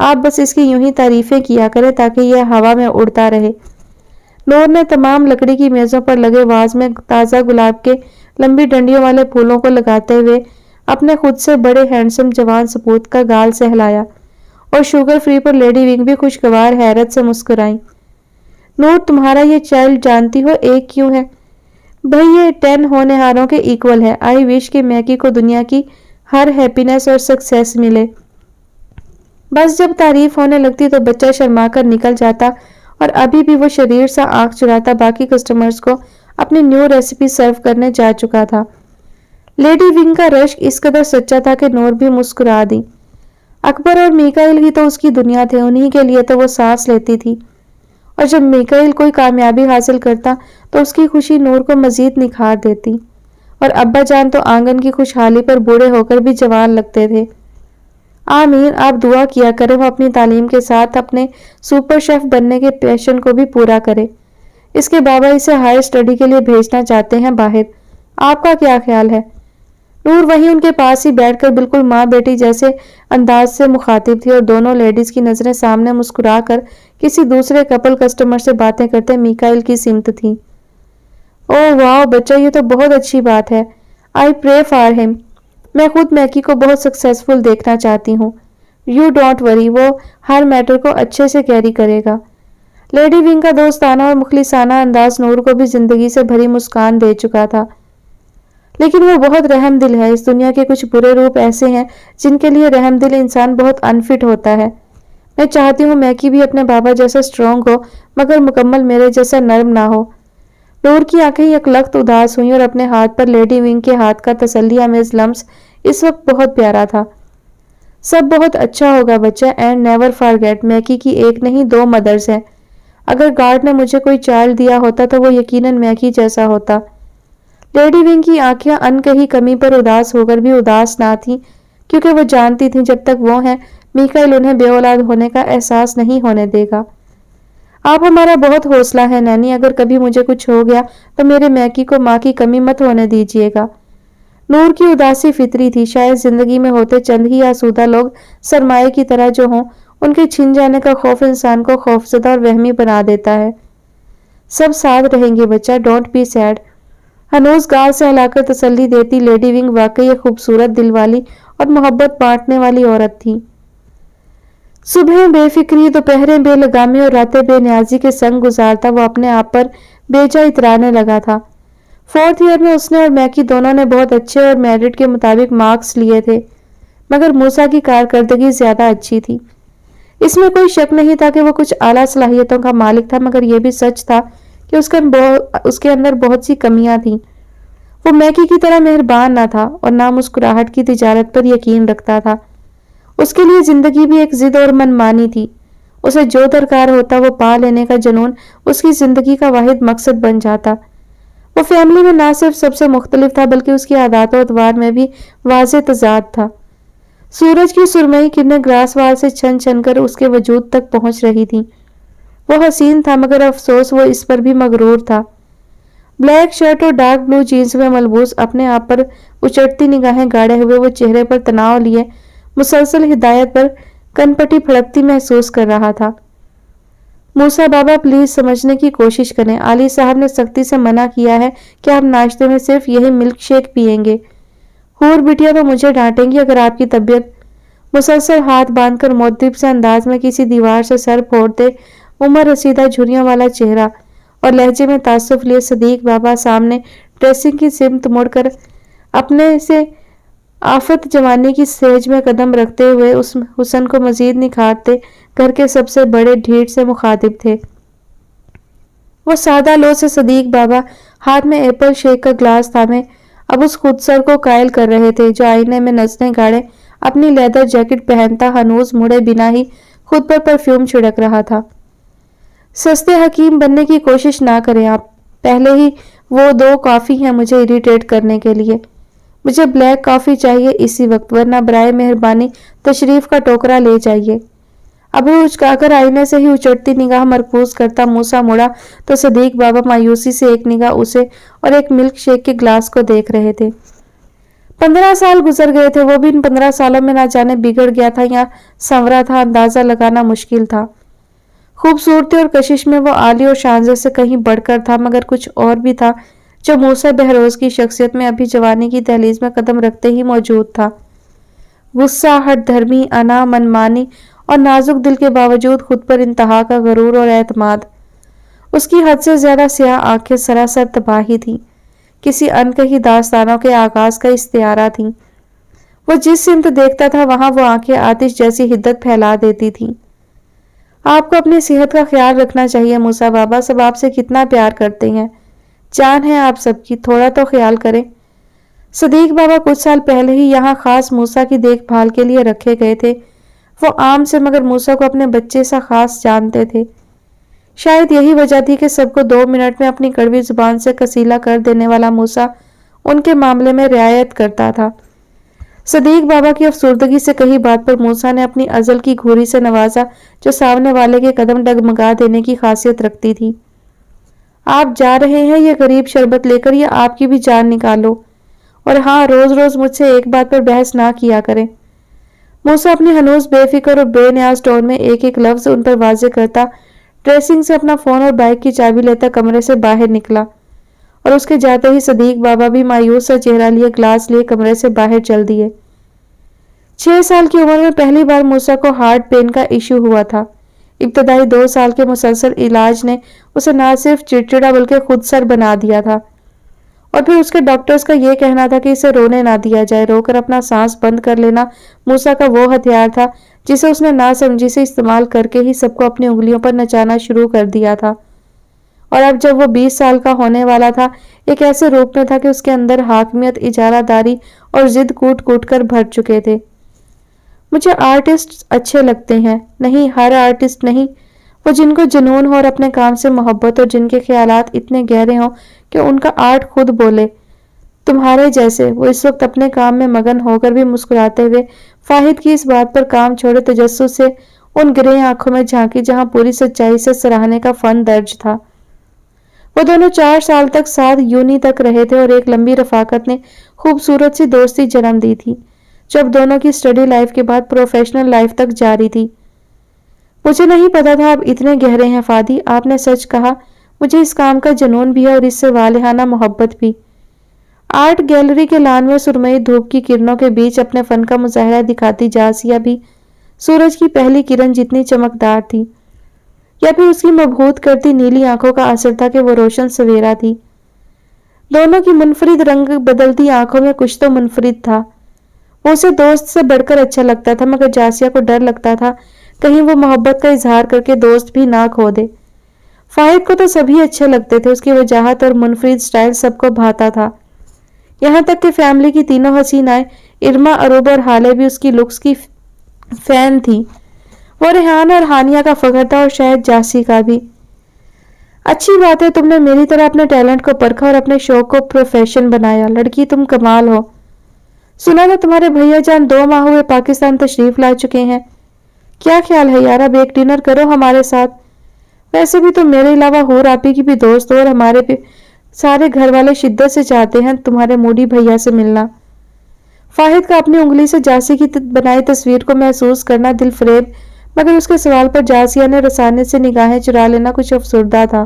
आप बस इसकी यूं ही तारीफें किया करें ताकि यह हवा में उड़ता रहे। नूर ने तमाम लकड़ी की मेजों पर लगे वाज में ताज़ा गुलाब के लंबी डंडियों वाले फूलों को लगाते हुए अपने खुद से बड़े हैंडसम जवान सपूत का गाल सहलाया और शुगर फ्री पर लेडी विंग भी खुशगवार हैरत से मुस्कुराई। नूर, तुम्हारा ये चाइल्ड जानती हो एक क्यों है? भाई ये 10 होनहारों के इक्वल है। आई विश कि मैकी को दुनिया की हर हैप्पीनेस और सक्सेस मिले। बस जब तारीफ होने लगती तो बच्चा शर्माकर निकल जाता और अभी भी वो शरीर सा आंख चुराता बाकी कस्टमर्स को अपनी न्यू रेसिपी सर्व करने जा चुका था। लेडी विंग का रश्क इस कदर सच्चा था कि नूर भी मुस्कुरा दी। अकबर और मिकाइल ही तो उसकी दुनिया थे, उन्हीं के लिए तो वो सांस लेती थी और जब मिकाइल कोई कामयाबी हासिल करता तो उसकी खुशी नूर को मजीद निखार देती। और अब्बा जान तो आंगन की खुशहाली पर बूढ़े होकर भी जवान लगते थे। आमीन, आप दुआ किया करें वो अपनी तालीम के साथ अपने सुपर शेफ बनने के पैशन को भी पूरा करे। इसके बाबा इसे हायर स्टडी के लिए भेजना चाहते हैं बाहर। आपका क्या ख्याल है? नूर वहीं उनके पास ही बैठकर बिल्कुल माँ बेटी जैसे अंदाज से मुखातिब थी और दोनों लेडीज की नजरें सामने मुस्कुराकर किसी दूसरे कपल कस्टमर से बातें करते मिकाइल की सिमत थी। ओह वाह बच्चा, ये तो बहुत अच्छी बात है। I pray for him. मैं खुद मैकी को बहुत सक्सेसफुल देखना चाहती हूँ। यू डोंट वरी, वो हर मैटर को अच्छे से कैरी करेगा। लेडी विंग का दोस्ताना और मुखलिसाना अंदाज नूर को भी जिंदगी से भरी मुस्कान दे चुका था। लेकिन वो बहुत रहम दिल है। इस दुनिया के कुछ बुरे रूप ऐसे हैं जिनके लिए रहम दिल इंसान बहुत अनफिट होता है। मैं चाहती हूँ मैकी भी अपने बाबा जैसा स्ट्रॉन्ग हो मगर मुकम्मल मेरे जैसा नर्म ना हो। नूर की आंखें यकलख्त उदास हुई और अपने हाथ पर लेडी विंग के हाथ का तसल्लीआमेज लम्स इस वक्त बहुत प्यारा था। सब बहुत अच्छा होगा बच्चा, एंड नेवर फॉरगेट मैकी की एक नहीं 2 मदर्स हैं। अगर गॉड ने मुझे कोई चाइल्ड दिया होता तो वो यकीनन मैकी जैसा होता। लेडी विंग की आंखें अनकही कमी पर उदास होकर भी उदास ना थीं क्योंकि वो जानती थीं जब तक वो हैं मिकाइल उन्हें बेऔलाद होने का एहसास नहीं होने देगा। आप हमारा बहुत हौसला है नैनी, अगर कभी मुझे कुछ हो गया तो मेरे मैकी को माँ की कमी मत होने दीजिएगा। नूर की उदासी फितरी थी। शायद जिंदगी में होते चंद ही आसूदा लोग सरमाए की तरह जो हों, उनके छिन जाने का खौफ इंसान को खौफजदा और वहमी बना देता है। सब साथ रहेंगे बच्चा, डोंट बी सैड। हनूज गाल से हिलाकर तसल्ली देती, लेडी विंग वाकई एक खूबसूरत, दिल वाली और मोहब्बत बांटने वाली औरत थी। सुबह बेफिक्री, दोपहरें बेलगामी और रातें बेनियाजी के संग गुजारता वो अपने आप पर बेजा इतराने लगा था। 4th ईयर में उसने और मैकी दोनों ने बहुत अच्छे और मेरिट के मुताबिक मार्क्स लिए थे, मगर मूसा की कारकर्दगी ज्यादा अच्छी थी। इसमें कोई शक नहीं था कि वो कुछ आला सलाहियतों का मालिक था, मगर यह भी सच था कि उसके अंदर बहुत सी कमियां थीं। वो मैकी की तरह मेहरबान ना था और ना मुस्कुराहट की तिजारत पर यकीन रखता था। उसके लिए जिंदगी भी एक जिद और मनमानी थी। उसे जो दरकार होता वो पा लेने का जुनून उसकी जिंदगी का वाहिद मकसद बन जाता। वो फैमिली में ना सिर्फ सबसे मुख्तलिफ था, बल्कि उसकी आदत और अतवार में भी वाज़ेह तज़ाद था। सूरज की सुरमई किरणें ग्लास वाल से छन छन कर उसके वजूद तक पहुंच रही थीं। वो हसीन था, मगर अफसोस वो इस पर भी मगरूर था। ब्लैक शर्ट और डार्क ब्लू जीन्स में मलबूस, अपने आप पर उचटती निगाहें गाड़े हुए वो चेहरे पर तनाव लिए मुसलसल हिदायत पर कनपटी फड़कती महसूस कर रहा था। मूसा बाबा, प्लीज समझने की कोशिश करें। आली साहब ने सख्ती से मना किया है कि आप नाश्ते में सिर्फ यही मिल्क शेक पियेंगे। हूर बिटिया तो मुझे डांटेंगी अगर आपकी तबीयत। मुसलसल हाथ बांधकर मुअद्दिब से अंदाज में किसी दीवार से सर फोड़ते उम्र रसीदा झुर्रियों वाला चेहरा और लहजे में तासुफ लिए सदीक बाबा सामने ड्रेसिंग की सिमत मुड़कर अपने से आफत जवानी की सेज में कदम रखते हुए उस हुस्न को मजीद निखारते घर के सबसे बड़े ढीठ से मुखातिब थे। वो सादा लो से सदीक बाबा हाथ में एप्पल शेक का ग्लास थामे अब उस खुदसर को कायल कर रहे थे, जो आईने में नजरें गाड़े अपनी लेदर जैकेट पहनता हनूज मुड़े बिना ही खुद पर परफ्यूम छिड़क रहा था। सस्ते हकीम बनने की कोशिश ना करें आप। पहले ही वो 2 काफी हैं मुझे इरिटेट करने के लिए। मुझे ब्लैक कॉफी चाहिए इसी वक्त, वरना बराए मेहरबानी तशरीफ का टोकरा ले जाइए। अबू उचकाकर आईने से ही उचटती निगाह मरकूज करता मूसा मुड़ा तो सदीक बाबा मायूसी से एक निगाह उसे और एक मिल्क शेक के ग्लास को देख रहे थे। 15 साल गुजर गए थे, वो भी इन 15 सालों में ना जाने बिगड़ गया था या संवरा था, अंदाजा लगाना मुश्किल था। खूबसूरती और कशिश में वो आली और शानजे से कहीं बढ़कर था, मगर कुछ और भी था जो मूसा बहरोज की शख्सियत में अभी जवानी की दहलीज में कदम रखते ही मौजूद था। गुस्सा, हठधर्मी, अना, मनमानी और नाजुक दिल के बावजूद खुद पर इंतहा का गरूर और एतमाद। उसकी हद से ज्यादा स्याह आंखें सरासर तबाही थी, किसी अनकही दास्तानों के आगाज का इस्तियारा थी। वो जिस सिमत देखता था वहां वो आंखें आतिश जैसी हिद्दत फैला देती थी। आपको अपनी सेहत का ख्याल रखना चाहिए मूसा बाबा, सब आपसे कितना प्यार करते हैं, जान है आप सबकी, थोड़ा तो ख्याल करें। सदीक बाबा कुछ साल पहले ही यहाँ खास मूसा की देखभाल के लिए रखे गए थे। वो आम से मगर मूसा को अपने बच्चे सा खास जानते थे। शायद यही वजह थी कि सबको 2 मिनट में अपनी कड़वी जुबान से कसीला कर देने वाला मूसा उनके मामले में रियायत करता था। सदीक बाबा की अफसुर्दगी से कही बात पर मूसा ने अपनी अजल की घूरी से नवाजा, जो सामने वाले के कदम डगमगा देने की खासियत रखती थी। आप जा रहे हैं ये गरीब शरबत लेकर, या आपकी भी जान निकालो। और हाँ, रोज रोज मुझसे एक बात पर बहस ना किया करें। मूसा अपनी हनूज बेफिक्र और बेनियाज टोन में एक एक लफ्ज उन पर वाजे करता ड्रेसिंग से अपना फोन और बाइक की चाबी लेता कमरे से बाहर निकला, और उसके जाते ही सदीक बाबा भी मायूस सा चेहरा लिए ग्लास लिए कमरे से बाहर चल दिए। 6 साल की उम्र में पहली बार मूसा को हार्ट पेन का इश्यू हुआ था। इब्तदाई 2 साल के मुसलसल इलाज ने उसे न सिर्फ चिड़चिड़ा बल्कि खुद सर बना दिया था। और फिर उसके डॉक्टर्स का यह कहना था कि इसे रोने ना दिया जाए। रोकर अपना सांस बंद कर लेना मूसा का वो हथियार था जिसे उसने नासमझी से इस्तेमाल करके ही सबको अपनी उंगलियों पर नचाना शुरू कर दिया था। और अब जब वो 20 साल का होने वाला था, एक ऐसे रूप में था कि उसके अंदर हाकमियत, इजारादारी और जिद कूट कूट कर भर चुके थे। मुझे आर्टिस्ट अच्छे लगते हैं, नहीं हर आर्टिस्ट नहीं, वो जिनको जुनून हो और अपने काम से मोहब्बत हो, जिनके ख्यालात इतने गहरे हों कि उनका आर्ट खुद बोले। तुम्हारे जैसे। वो इस वक्त अपने काम में मगन होकर भी मुस्कुराते हुए फाहिद की इस बात पर काम छोड़े तजस्सुस से उन ग्रे आंखों में झांकी जहां पूरी सच्चाई से सराहने का फन दर्ज था। वो दोनों 4 साल तक साथ यूनी तक रहे थे और एक लंबी रफाकत ने खूबसूरत सी दोस्ती जन्म दी थी, जब दोनों की स्टडी लाइफ के बाद प्रोफेशनल लाइफ तक जारी थी। मुझे नहीं पता था आप इतने गहरे हैं फादी, आपने सच कहा। मुझे इस काम का जुनून भी है और इससे वालिहाना मोहब्बत भी। आर्ट गैलरी के लान में सुरमई धूप की किरणों के बीच अपने फन का मुजाहरा दिखाती जासिया भी सूरज की पहली किरण जितनी चमकदार थी, या फिर उसकी मबहूत करती नीली आंखों का असर था कि वो रोशन सवेरा थी। दोनों की मुनफरिद रंग बदलती आंखों में कुछ तो मुनफरिद था। वो उसे दोस्त से बढ़कर अच्छा लगता था, मगर जासिया को डर लगता था कहीं वो मोहब्बत का इजहार करके दोस्त भी ना खो दे। फाहिद को तो सभी अच्छे लगते थे, उसकी वजाहत और मुनफरिद स्टाइल सबको भाता था। यहाँ तक कि फैमिली की तीनों हसीनाएं इरमा, अरूब और हाले भी उसकी लुक्स की फैन थी। वो रेहान और हानिया का फख्र था और शायद जासी का भी। अच्छी बात है, तुमने मेरी तरह अपने टैलेंट को परखा और अपने शौक को प्रोफेशन बनाया। लड़की तुम कमाल हो। सुना था तुम्हारे भैया जान 2 माह हुए पाकिस्तान तशरीफ ला चुके हैं। क्या ख्याल है यार, अब एक डिनर करो हमारे साथ। वैसे भी तुम मेरे अलावा हूर आपी की भी दोस्त हो और हमारे भी सारे घर वाले शिद्दत से चाहते हैं तुम्हारे मूडी भैया से मिलना। फाहिद का अपनी उंगली से जासी की बनाई तस्वीर को महसूस करना दिल फरेब, मगर उसके सवाल पर जासिया ने रसाने से निगाहें चुरा लेना कुछ अफसुर्दा था।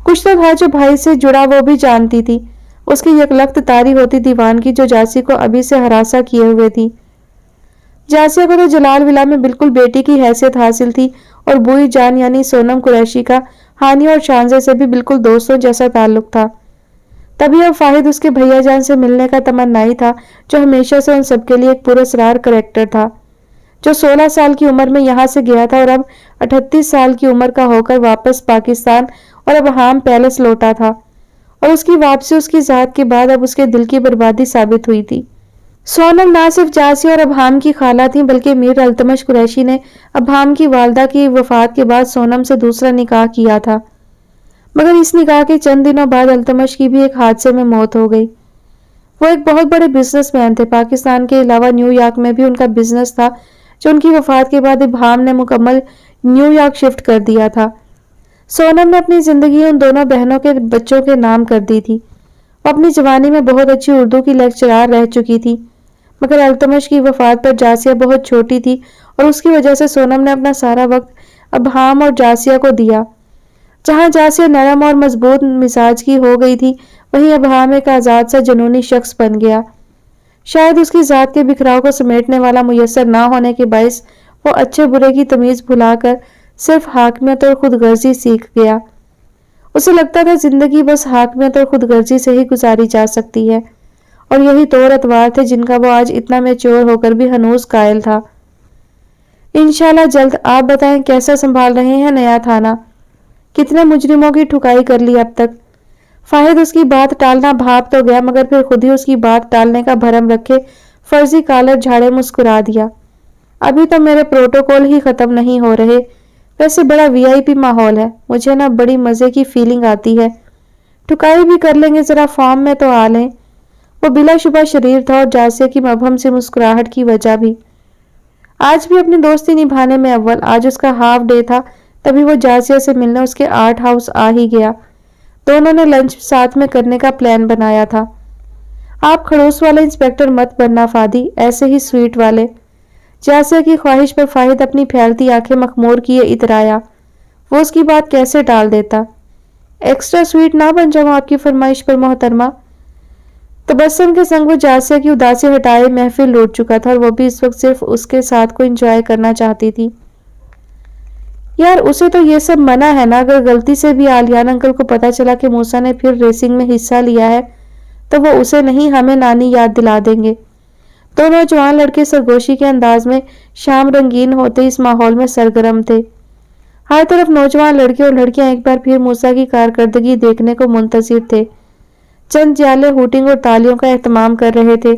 कुछ तो था जो भाई से जुड़ा वो भी जानती थी। उसकी यकलख्त तारी होती दीवानगी जो जासी को अभी से हरासा किए हुए थी। जासिया को तो जलाल विला में बिल्कुल बेटी की हैसियत हासिल थी और बुई जान यानी सोनम कुरैशी का हानिया और शानजे से भी बिल्कुल दोस्तों जैसा ताल्लुक था। तभी अब फाहिद उसके भैया जान से मिलने का तमन्नाई था, जो हमेशा से उन सबके लिए एक पुरस्कार करेक्टर था, जो 16 साल की उम्र में यहाँ से गया था और अब 38 साल की उम्र का होकर वापस पाकिस्तान और अबहाम पैलेस लौटा था। और उसकी वापसी उसकी जात के बाद अब उसके दिल की बर्बादी साबित हुई थी। सोनम ना सिर्फ जासी और अबहाम की खाला थी, बल्कि मीर अल्तमश कुरैशी ने अबहाम की वालदा की वफात के बाद सोनम से दूसरा निकाह किया था। मगर इस निकाह के चंद दिनों बाद अल्तमश की भी एक हादसे में मौत हो गई। वो एक बहुत बड़े बिजनेसमैन थे। पाकिस्तान के अलावा न्यूयॉर्क में भी उनका बिजनेस था, जो उनकी वफात के बाद अबहाम ने मुकम्मल न्यूयॉर्क शिफ्ट कर दिया था। सोनम ने अपनी जिंदगी उन दोनों बहनों के बच्चों के नाम कर दी थी। वो अपनी जवानी में बहुत अच्छी उर्दू की लेक्चरार रह चुकी थी, मगर अल्तमश की वफात पर जासिया बहुत छोटी थी और उसकी वजह से सोनम ने अपना सारा वक्त अबहाम और जासिया को दिया। जहां जासिया नरम और मजबूत मिजाज की हो गई थी, वहीं अबहाम एक आजाद सा जुनूनी शख्स बन गया। शायद उसकी जात के बिखराव को समेटने वाला मुयस्सर ना होने के बायस वो अच्छे बुरे की तमीज भुलाकर सिर्फ हाकमियत और खुदगर्जी सीख गया। उसे लगता था जिंदगी बस हाकमियत और खुदगर्जी से ही गुजारी जा सकती है, और यही तौर अतवार थे जिनका वो आज इतना मैच्योर होकर भी हनूज कायल था। इंशाल्लाह जल्द। आप बताएं कैसा संभाल रहे हैं नया थाना? कितने मुजरिमों की ठुकाई कर ली अब तक? फाहिद उसकी बात टालना भाप तो गया, मगर फिर खुद ही उसकी बात टालने का भरम रखे फर्जी कालर झाड़े मुस्कुरा दिया। अभी तो मेरे प्रोटोकॉल ही खत्म नहीं हो रहे। वैसे बड़ा वीआईपी माहौल है, मुझे ना बड़ी मजे की फीलिंग आती है। ठुकाई भी कर लेंगे, जरा फॉर्म में तो आ लें। वो बिलाशुबा शरीर था और जासिया की मबहम से मुस्कुराहट की वजह भी। आज भी अपनी दोस्ती निभाने में अव्वल। आज उसका हाफ डे था, तभी वो जासिया से मिलने उसके आर्ट हाउस आ ही गया। दोनों ने लंच साथ में करने का प्लान बनाया था। आप खड़ूस वाले इंस्पेक्टर मत बनना फादी, ऐसे ही स्वीट वाले। जासिया की ख्वाहिश पर फाहिद अपनी फैलती आंखें मखमूर किए इतराया। वो उसकी बात कैसे टाल देता। एक्स्ट्रा स्वीट ना बन जाऊं आपकी फरमाइश पर मोहतरमा। तबस्सुम के संग वो जासिया की उदासी हटाए महफिल लौट चुका था और वो भी इस वक्त सिर्फ उसके साथ को एंजॉय करना चाहती थी। यार उसे तो ये सब मना है ना। अगर गलती से भी आलियान अंकल को पता चला कि मूसा ने फिर रेसिंग में हिस्सा लिया है, तो वो उसे नहीं हमें नानी याद दिला देंगे। दो नौजवान लड़के सरगोशी के अंदाज में शाम रंगीन होते इस माहौल में सरगर्म थे। हर तरफ नौजवान लड़के और लड़कियां एक बार फिर मूसा की कारकर्दगी देखने को मुंतजिर थे। चंद जाले हूटिंग और तालियों का एहतमाम कर रहे थे।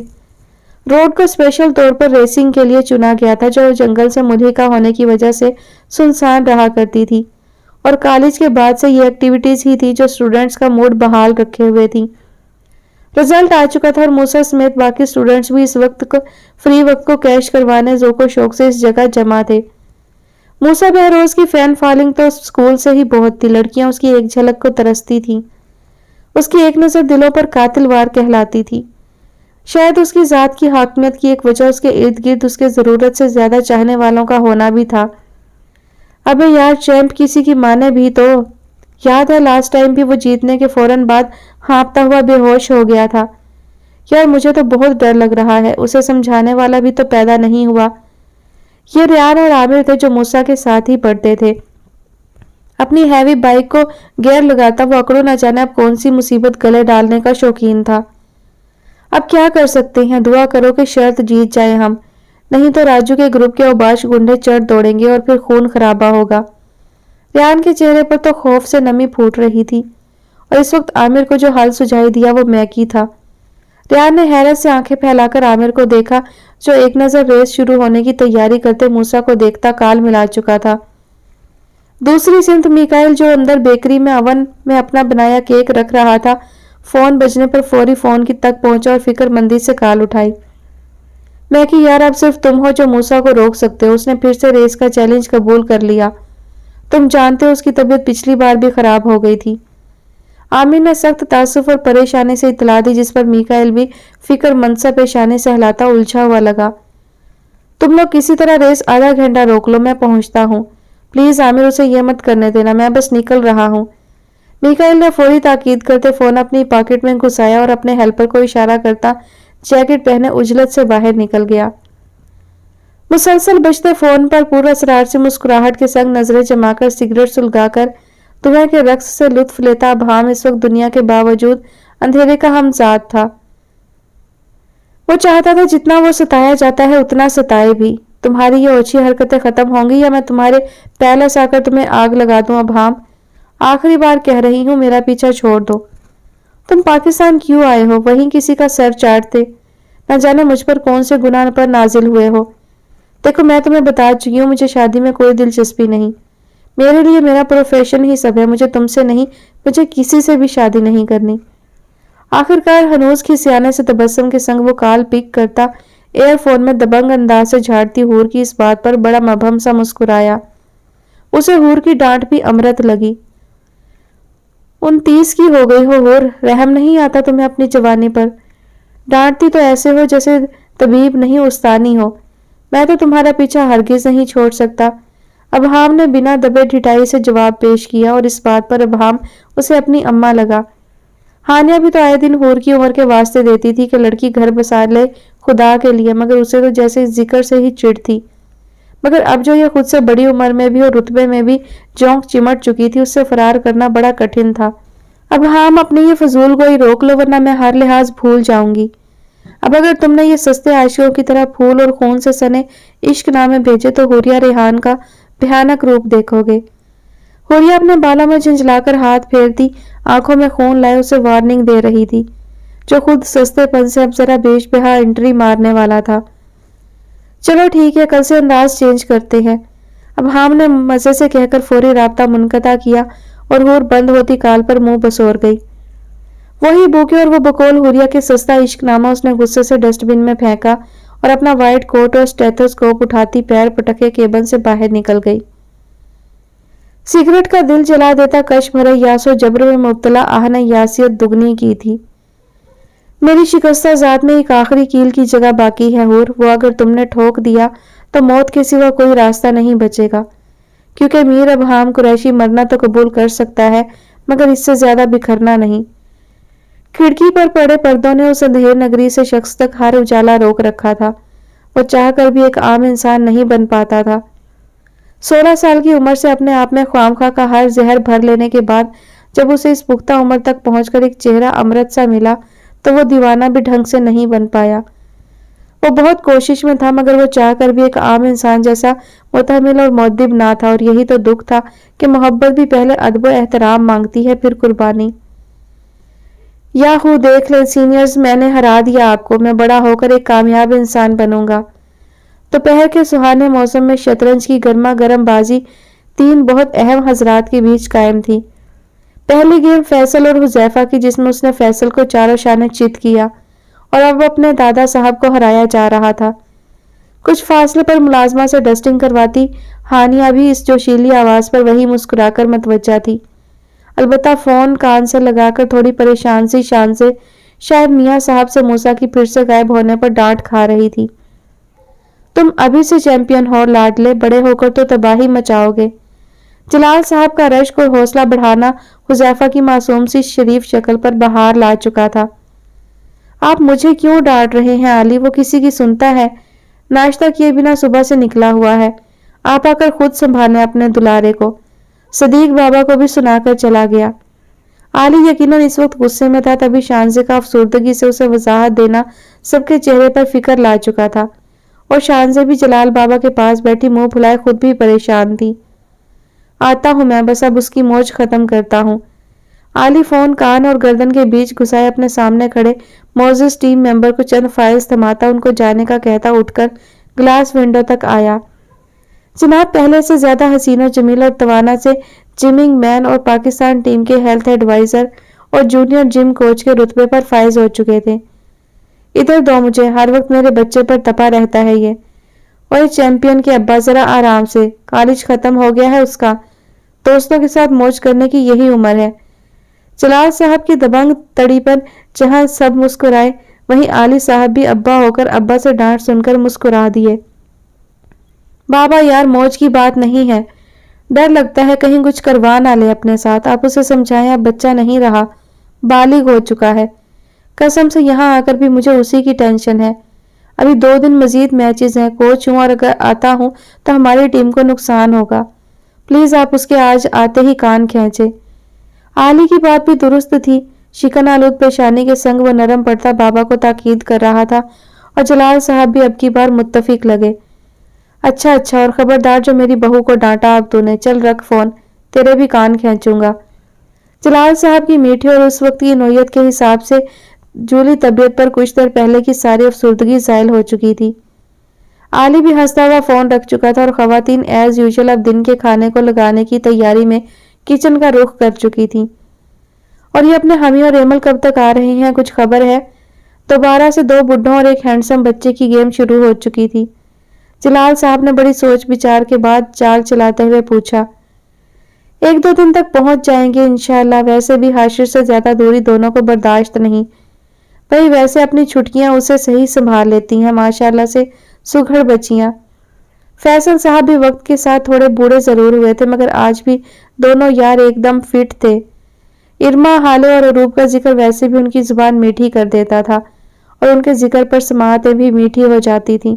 रोड को स्पेशल तौर पर रेसिंग के लिए चुना गया था, जो जंगल से मुल्हिका होने की वजह से सुनसान रहा करती थी, और कॉलेज के बाद से ये एक्टिविटीज ही थी जो स्टूडेंट्स का मूड बहाल रखे हुए थी। रिजल्ट आ चुका था और मूसा समेत बाकी स्टूडेंट्स भी इस फ्री वक्त को कैश करवाने जोको शौक से इस जगह जमा थे। मूसा बहरोज की फैन फॉलोइंग तो स्कूल से ही बहुत थी। लड़कियां उसकी एक झलक को तरसती थीं। उसकी एक नजर दिलों पर कातिल वार कहलाती थी। शायद उसकी जात की हाकमियत की एक वजह उसके इर्द गिर्द उसके जरूरत से ज्यादा चाहने वालों का होना भी था। अबे यार चैंप किसी की माने भी तो। یاد ہے لاسٹ ٹائم بھی وہ جیتنے کے فوراً بعد ہانپتا ہوا بے ہوش ہو گیا تھا۔ یار مجھے تو بہت ڈر لگ رہا ہے، اسے سمجھانے والا بھی تو پیدا نہیں ہوا۔ یہ ریان اور عامر تھے جو موسیٰ کے ساتھ ہی پڑھتے تھے۔ اپنی ہیوی بائک کو گیئر لگاتا وہ اکڑوں نہ جانے اب کون سی مصیبت گلے ڈالنے کا شوقین تھا۔ اب کیا کر سکتے ہیں، دعا کرو کہ شرط جیت جائے ہم، نہیں تو راجو کے گروپ کے اوباش گنڈے چڑھ دوڑیں گے اور پھر خون خرابہ ہوگا۔ ریان کے چہرے پر تو خوف سے نمی پھوٹ رہی تھی، اور اس وقت عامر کو جو حل سجھائی دیا وہ میکی تھا۔ ریان نے حیرت سے آنکھیں پھیلا کر عامر کو دیکھا جو ایک نظر ریس شروع ہونے کی تیاری کرتے موسیٰ کو دیکھتا کال ملا چکا تھا۔ دوسری سمت میکائل جو اندر بیکری میں اوون میں اپنا بنایا کیک رکھ رہا تھا، فون بجنے پر فوری فون کی تک پہنچا اور فکر مندی سے کال اٹھائی۔ میکی یار اب صرف تم ہو جو موسیٰ کو روک سکتے ہو، اس نے پھر سے ریس کا چیلنج قبول کر لیا۔ تم جانتے ہو اس کی طبیعت پچھلی بار بھی خراب ہو گئی تھی۔ عامر نے سخت تعصب اور پریشانی سے اطلاع دی جس پر میکائل بھی فکر مند سا پیشانی سہلاتا الجھا ہوا لگا۔ تم لوگ کسی طرح ریس آدھا گھنٹہ روک لو، میں پہنچتا ہوں۔ پلیز عامر اسے یہ مت کرنے دینا، میں بس نکل رہا ہوں۔ میکائل نے فوری تاکید کرتے فون اپنی پاکٹ میں گھسایا اور اپنے ہیلپر کو اشارہ کرتا جیکٹ پہنے اجلت سے باہر نکل گیا۔ مسلسل بجتے فون پر پورا اسرار سے مسکراہٹ کے سنگ نظریں جما کر سگریٹ سلگا کر دنیا کے رقص سے لطف لیتا ابہام اس وقت دنیا کے باوجود اندھیرے کا ہمزاد تھا۔ وہ چاہتا تھا جتنا وہ ستایا جاتا ہے اتنا ستائے بھی۔ تمہاری یہ اوچھی حرکتیں ختم ہوں گی یا میں تمہارے پیلس آ کر تمہیں آگ لگا دوں ابہام۔ آخری بار کہہ رہی ہوں میرا پیچھا چھوڑ دو۔ تم پاکستان کیوں آئے ہو؟ وہیں کسی کا سر چاٹتے، نہ جانے مجھ پر کون سے گناہ پر نازل ہوئے ہو۔ دیکھو میں تمہیں بتا چکی ہوں مجھے شادی میں کوئی دلچسپی نہیں۔ میرے لیے میرا پروفیشن ہی سب ہے، مجھے تم سے نہیں، مجھے کسی سے بھی شادی نہیں کرنی۔ آخرکار ہنوز کھسیانے سے تبسم کے سنگ وہ کال پک کرتا ایئر فون میں دبنگ انداز سے جھاڑتی حور کی اس بات پر بڑا مبہم سا مسکرایا۔ اسے حور کی ڈانٹ بھی امرت لگی۔ 29 کی ہو گئی ہو حور، رحم نہیں آتا تمہیں اپنی جوانی پر؟ ڈانٹتی تو ایسے ہو جیسے طبیب نہیں استانی ہو۔ میں تو تمہارا پیچھا ہرگز نہیں چھوڑ سکتا۔ ابہام نے بنا دبے ڈھٹائی سے جواب پیش کیا اور اس بات پر ابہام اسے اپنی اماں لگا۔ ہانیہ بھی تو آئے دن حور کی عمر کے واسطے دیتی تھی کہ لڑکی گھر بسا لے خدا کے لیے، مگر اسے تو جیسے ذکر سے ہی چڑ تھی۔ مگر اب جو یہ خود سے بڑی عمر میں بھی اور رتبے میں بھی جونک چمٹ چکی تھی اس سے فرار کرنا بڑا کٹھن تھا۔ ابہام اپنی یہ فضول گوئی روک لو ورنہ میں ہر لحاظ بھول جاؤں گی۔ اب اگر تم نے یہ سستے عاشقوں کی طرح پھول اور خون سے سنے عشق نامے بھیجے تو حوریہ ریحان کا بھیانک روپ دیکھو گے۔ حوریہ اپنے بالوں میں جھنجھلا کر ہاتھ پھیرتی آنکھوں میں خون لائے اسے وارننگ دے رہی تھی، جو خود سستے پن سے اب ذرا بیش بہا انٹری مارنے والا تھا۔ چلو ٹھیک ہے، کل سے انداز چینج کرتے ہیں۔ ابہام نے مزے سے کہہ کر فوری رابطہ منقطع کیا اور حور بند ہوتی کال پر منہ بسور گئی۔ وہی بوکے اور وہ بقول حوریہ کے سستا عشق نامہ اس نے غصے سے ڈسٹ بن میں پھینکا اور اپنا وائٹ کوٹ اور اسٹیتھوسکوپ اٹھاتی پیر پٹکے کیبن سے باہر نکل گئی۔ سگریٹ کا دل جلا دیتا کش بھرے یاس و جبر میں مبتلا آہ نے یاسیت دگنی کی تھی۔ میری شکستہ ذات میں ایک آخری کیل کی جگہ باقی ہے حور، وہ اگر تم نے ٹھوک دیا تو موت کے سوا کوئی راستہ نہیں بچے گا، کیونکہ میر ابہام قریشی مرنا تو قبول کر سکتا ہے مگر اس سے زیادہ بکھرنا نہیں۔ کھڑکی پر پڑے پردوں نے اس اندھیر نگری سے شخص تک ہر اجالا روک رکھا تھا، وہ چاہ کر بھی ایک عام انسان نہیں بن پاتا تھا۔ 16 سال کی عمر سے اپنے آپ میں خوامخواہ کا ہر زہر بھر لینے کے بعد جب اسے اس پختہ عمر تک پہنچ کر ایک چہرہ امرت سا ملا تو وہ دیوانہ بھی ڈھنگ سے نہیں بن پایا۔ وہ بہت کوشش میں تھا مگر وہ چاہ کر بھی ایک عام انسان جیسا متحمل اور مؤدب نہ تھا، اور یہی تو دکھ تھا کہ محبت بھی پہلے ادب و احترام مانگتی ہے پھر قربانی۔ یا خود دیکھ لیں سینئرز، میں نے ہرا دیا آپ کو، میں بڑا ہو کر ایک کامیاب انسان بنوں گا۔ دوپہر کے سہانے موسم میں شطرنج کی گرما گرم بازی 3 بہت اہم حضرات کے بیچ قائم تھی۔ پہلی گیم فیصل اور حذیفہ کی جس میں اس نے فیصل کو چاروں شانے چت کیا اور اب اپنے دادا صاحب کو ہرایا جا رہا تھا۔ کچھ فاصلے پر ملازمہ سے ڈسٹنگ کرواتی ہانیہ بھی اس جوشیلی آواز پر وہی مسکرا کر متوجہ تھی، البتہ فون کان سے لگا کر تھوڑی پریشان سی شان سے شاید میاں صاحب سے موسیٰ کی پھر سے غائب ہونے پر ڈانٹ کھا رہی تھی۔ تم ابھی سے چیمپئن ہو لاڈلے، بڑے ہو کر تو تباہی مچاؤ گے۔ जलाल साहब का रश्क और हौसला बढ़ाना हुजैफा की मासूम सी शरीफ शक्ल पर बहार ला चुका था। आप मुझे क्यों डांट रहे हैं आली? वो किसी की सुनता है? नाश्ता किए बिना सुबह से निकला हुआ है। आप आकर खुद संभालें अपने दुलारे को। सदीक बाबा को भी सुनाकर चला गया। आली यकीनन इस वक्त गुस्से में था, तभी शानज़े का अफसुर्दगी से उसे वजाहत देना सबके चेहरे पर फिक्र ला चुका था, और शानज़े भी जलाल बाबा के पास बैठी मुंह फुलाए खुद भी परेशान थी। आता हूं मैं, बस अब उसकी मौज खत्म करता हूं। आली फोन कान और गर्दन के बीच घुसाए अपने सामने खड़े मोजिस टीम मेंबर को चंद फाइल्स थमाता उनको जाने का कहता उठकर ग्लास विंडो तक आया। जनाब, पहले से ज्यादा हसीन और जमील और तवाना से जिमिंग मैन और पाकिस्तान टीम के हेल्थ एडवाइजर और जूनियर जिम कोच के रुतबे पर फाइज हो चुके थे। इधर दो मुझे, हर वक्त मेरे बच्चे पर तपा रहता है ये। और चैंपियन के अब्बा, जरा आराम से, कॉलेज खत्म हो गया है उसका, दोस्तों के साथ मौज करने की यही उम्र है। जलाल साहब की दबंग तड़ी पर जहां सब मुस्कुराए, वहीं आली साहब भी अब्बा होकर अब्बा से डांट सुनकर मुस्कुरा दिए। बाबा यार, मौज की बात नहीं है, डर लगता है कहीं कुछ करवा ना ले अपने साथ। आप उसे समझाएं, अब बच्चा नहीं रहा, बालिग हो चुका है। कसम से यहाँ आकर भी मुझे उसी की टेंशन है। अभी 2 दिन मजीद मैचेस हैं, कोच हूँ और अगर आता हूँ तो हमारी टीम को नुकसान होगा। प्लीज आप उसके आज आते ही कान खींचे। आली की बात भी दुरुस्त थी। शिकन आलूद पेशानी के संग वो नरम पड़ता बाबा को ताकीद कर रहा था, और जलाल साहब भी अब की बार मुत्तफिक लगे। अच्छा अच्छा, और खबरदार जो मेरी बहू को डांटा अब तूने, चल रख फोन, तेरे भी कान खींचूंगा। जलाल साहब की मीठी और उस वक्त की नोयत के हिसाब से जूली तबीयत पर कुछ देर पहले की सारी अफसुर्दगी ज़ाइल हो चुकी थी। आली भी हंसता हुआ फोन रख चुका था और खवातीन एज यूजुअल अब दिन के खाने को लगाने की तैयारी में किचन का रुख कर चुकी थी। और ये अपने हमी और एमल कब तक आ रहे हैं, कुछ खबर है? दोबारा से 2 बुढ़ों और एक हैंडसम बच्चे की गेम शुरू हो चुकी थी। जलाल साहब ने बड़ी सोच विचार के बाद चाल चलाते हुए पूछा, 1-2 दिन तक पहुंच जाएंगे इंशाल्लाह। वैसे भी हाशिर से ज्यादा दूरी दोनों को बर्दाश्त नहीं। भाई वैसे अपनी छुट्टियां उसे सही संभाल लेती हैं, माशाल्लाह से सुघड़ बच्चियां। फैसल साहब भी वक्त के साथ थोड़े बूढ़े जरूर हुए थे, मगर आज भी दोनों यार एकदम फिट थे। इरमा, हाले और अरूब का जिक्र वैसे भी उनकी जुबान मीठी कर देता था, और उनके जिक्र पर समाअतें भी मीठी हो जाती थीं।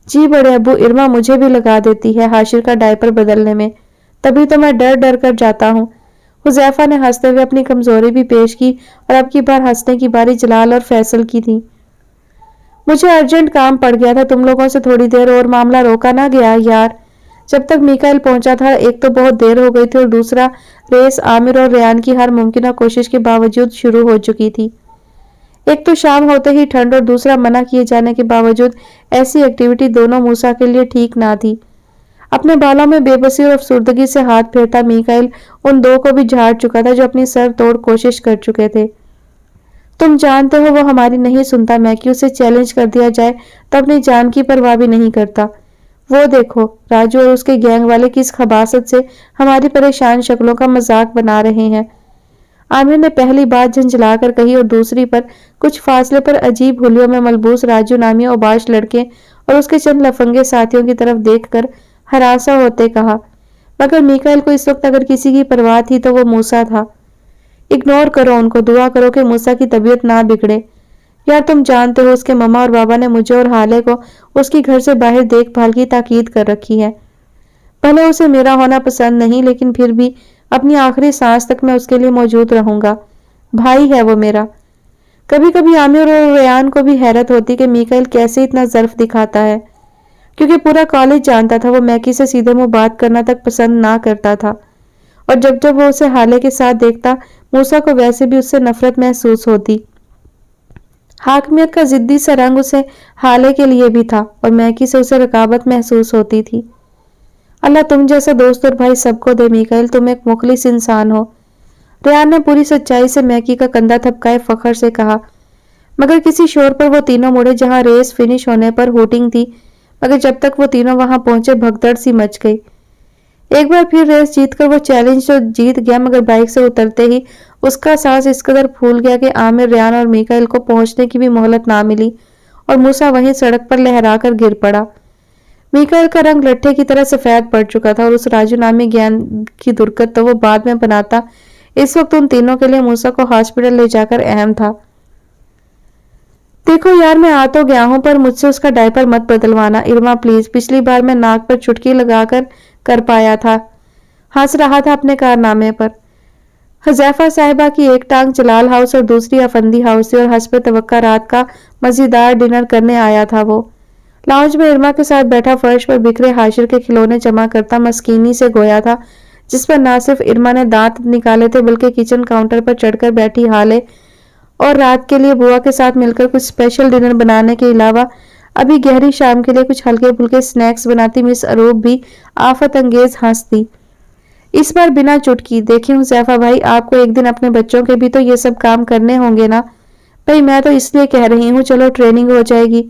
जी बड़े अब्बू, इरमा मुझे भी लगा देती है हाशिर का डायपर बदलने में, तभी तो मैं डर डर कर जाता हूँ। हुजैफा ने हंसते हुए अपनी कमजोरी भी पेश की, और अब की बार हंसने की बारी जलाल और फैसल की थी। मुझे अर्जेंट काम पड़ गया था तुम लोगों से थोड़ी देर, और मामला रोका ना गया यार। जब तक मिकाइल पहुंचा था, एक तो बहुत देर हो गई थी, और दूसरा रेस आमिर और रेयान की हर मुमकिन कोशिश के बावजूद शुरू हो चुकी थी। एक तो शाम होते ही ठंड, और दूसरा मना किए जाने के बावजूद ऐसी एक्टिविटी दोनों मूसा के लिए ठीक ना थी। अपने बालों में बेबसी और अफसुर्दगी से हाथ फेरता मिकाइल उन 2 को भी झाड़ चुका था जो अपनी सर तोड़ कोशिश कर चुके थे। तुम जानते हो वो हमारी नहीं सुनता, मैकी उसे चैलेंज कर दिया जाए तो अपनी जान की परवाह भी नहीं करता। वो देखो राजू और उसके गैंग वाले किस खबासत से हमारी परेशान शक्लों का मजाक बना रहे हैं। आमिर ने पहली बात झंझलाकर कही, और दूसरी पर कुछ फासले पर अजीब हुलियों में मलबूस राजू नामी औबाश लड़के और उसके चंद लफंगे साथियों की तरफ देखकर हरासा होते कहा। मगर मिकाइल को इस वक्त अगर किसी की परवाह थी तो वो मूसा था। इग्नोर करो उनको, दुआ करो कि मूसा की तबीयत ना बिगड़े। यार तुम जानते हो उसके मम्मा और बाबा ने मुझे और हाले को उसकी घर से बाहर देखभाल की ताकीद कर रखी है। भले उसे मेरा होना पसंद नहीं, लेकिन फिर भी अपनी आखिरी सांस तक मैं उसके लिए मौजूद रहूंगा। भाई है वो मेरा। कभी कभी आमिर और रेयान को भी हैरत होती कि मिकाइल कैसे इतना ज़र्फ दिखाता है, क्योंकि पूरा कॉलेज जानता था वो मैकी से सीधे मुंह बात करना तक पसंद ना करता था, और जब जब वो उसे हाले के साथ देखता, मूसा को वैसे भी उससे नफरत महसूस होती। हाकमियत का जिद्दी सा रंग उसे हाले के लिए भी था, और मैकी से उसे रकाबत महसूस होती थी। अल्लाह तुम जैसा दोस्त और भाई सबको दे मिकाइल, तुम एक मुखलिस इंसान हो। रेयान ने पूरी सच्चाई से मैकी का कंधा थपकाए फखर से कहा। मगर किसी शोर पर वो तीनों मुड़े जहां रेस फिनिश होने पर होटिंग थी, मगर जब तक वो तीनों वहां पहुंचे भगदड़ सी मच गई। एक बार फिर रेस जीतकर वो चैलेंज तो जीत गया, मगर बाइक से उतरते ही उसका सांस इस कदर फूल गया कि आमिर, रेयान और मिकाइल को पहुंचने की भी मोहलत ना मिली, और मूसा वहीं सड़क पर लहरा कर गिर पड़ा। मीकाइल का रंग लट्ठे की तरह सफेद पड़ चुका था और उस राजू नामी ज्ञान की दुर्गत तो वो बाद में बनाता, इस वक्त उन तीनों के लिए मूसा को हॉस्पिटल ले जाकर अहम था। देखो यार, मैं आ तो गया हूं, पर मुझसे उसका डायपर मत बदलवाना इरमा प्लीज। पिछली बार मैं नाक पर चुटकी लगाकर कर पाया था। हंस रहा था अपने कारनामे पर। हुजैफा साहिबा की एक टांग जलाल हाउस और दूसरी अफंदी हाउस थी और हस्ब तवक्का रात का मजेदार डिनर करने आया था वो। लाउंज में इरमा के साथ बैठा फर्श पर बिखरे हाशिर के खिलौने जमा करता मस्कीनी से गोया था, जिस पर ना सिर्फ इरमा ने दांत निकाले थे बल्कि किचन काउंटर पर चढ़कर बैठी हाले और रात के लिए बुआ के साथ मिलकर कुछ स्पेशल डिनर बनाने के अलावा अभी गहरी शाम के लिए कुछ हल्के फुल्के स्नैक्स बनाती मिस अरूब भी आफत अंगेज हंसती। इस बार बिना चुटकी। देखिए हुजैफा भाई, आपको एक दिन अपने बच्चों के भी तो ये सब काम करने होंगे ना। भाई मैं तो इसलिए कह रही हूँ, चलो ट्रेनिंग हो जाएगी।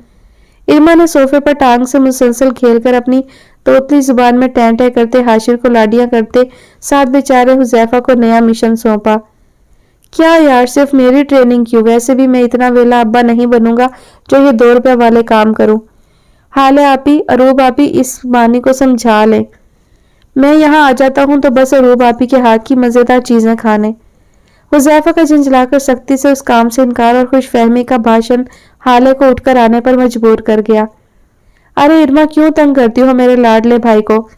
इरमा ने सोफे पर टांग से मुसलसल खेलकर अपनी तोतली जुबान में टैं टैं करते हाशिर को लाडियां करते साथ बेचारे हुजैफा को नया मिशन सौंपा। क्या यार, सिर्फ मेरी ट्रेनिंग क्यों? वैसे भी मैं इतना वेला अब्बा नहीं बनूंगा जो ये 2 रुपए वाले काम करूं। हाले आपी, अरूब आपी, इस मानी को समझा ले। मैं यहाँ आ जाता हूँ तो बस अरूब आपी के हाथ की मजेदार चीजें खाने। हुजैफा का झंझलाकर सख्ती से उस काम से इनकार और खुशफहमी का भाषण हाले को उठकर आने पर मजबूर कर गया। अरे इरमा, क्यों तंग करती हो मेरे लाडले भाई को?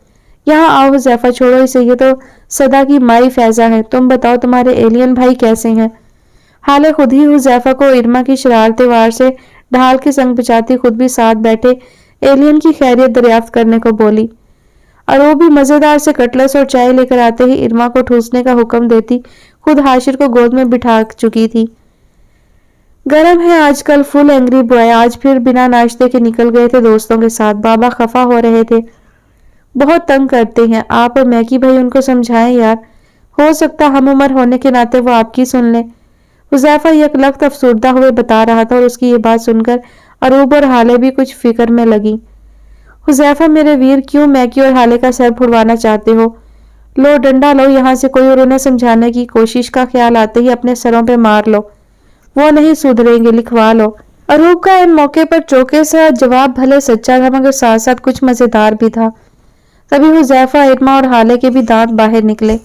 यहाँ आओ हुजैफा, छोड़ो इसे, ये तो सदा की माई फैजा है। तुम बताओ तुम्हारे एलियन भाई कैसे हैं? हाले खुद ही हुजैफा को इरमा की शरारते वार से ढाल के संग बचाती खुद भी साथ बैठे एलियन की खैरियत दरियाफ्त करने को बोली। और वो भी मजेदार से कटलस और चाय लेकर आते ही इरमा को ठूसने का हुक्म देती खुद हाशिर को गोद में बिठा चुकी थी। गरम है आजकल, फुल एंग्री बॉय। आज फिर बिना नाश्ते के निकल गए थे दोस्तों के साथ। बाबा खफा हो रहे थे। बहुत तंग करते हैं आप और मैकी भाई, उनको समझाएं यार। हो सकता हम उम्र होने के नाते वो आपकी सुन ले। हुजैफा यकलख्त अफसुर्दा हुए बता रहा था और उसकी ये बात सुनकर अरूब और हाले भी कुछ फिक्र में लगी। हुजैफा मेरे वीर, क्यों मैकी और हाले का सर फुड़वाना चाहते हो? लो डंडा लो यहाँ से कोई और उन्हें समझाने की कोशिश का ख्याल आते ही अपने सरों पे मार लो। वो नहीं सुधरेंगे, लिखवा लो। अरूब का इन मौके पर चौके सा जवाब भले सच्चा था मगर साथ साथ कुछ मजेदार भी था। तभी हुजैफा, इरमा और हाले के भी दांत बाहर निकले।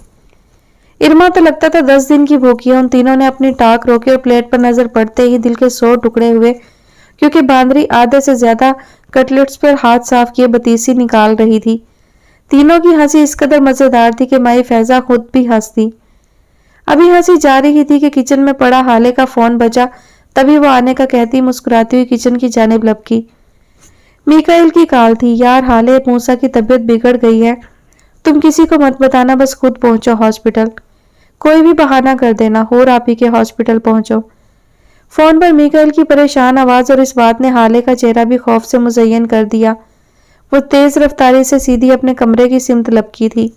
इरमा तो लगता था 10 दिन की भूखी है। उन तीनों ने अपनी टाक रोकी और प्लेट पर नजर पड़ते ही दिल के 100 टुकड़े हुए, क्योंकि बांदरी आधे से ज्यादा कटलेट्स पर हाथ साफ किए बतीसी निकाल रही थी। तीनों की हंसी इस कदर मजेदार थी कि माई फैजा खुद भी हंसती। अभी हंसी जा रही थी कि किचन में पड़ा हाले का फोन बजा। तभी वो आने का कहती मुस्कुराती हुई किचन की जानिब लपकी। मीकाइल की कॉल थी। यार हाले, मूसा की तबीयत बिगड़ गई है। तुम किसी को मत बताना, बस खुद पहुंचो हॉस्पिटल। कोई भी बहाना कर देना, होर आप ही के हॉस्पिटल पहुंचो। फोन पर मीकाइल की परेशान आवाज और इस बात ने हाले का चेहरा भी खौफ से मुज़य्यन कर दिया। वो तेज रफ्तारी से सीधी अपने कमरे की सिमत लपकी थी।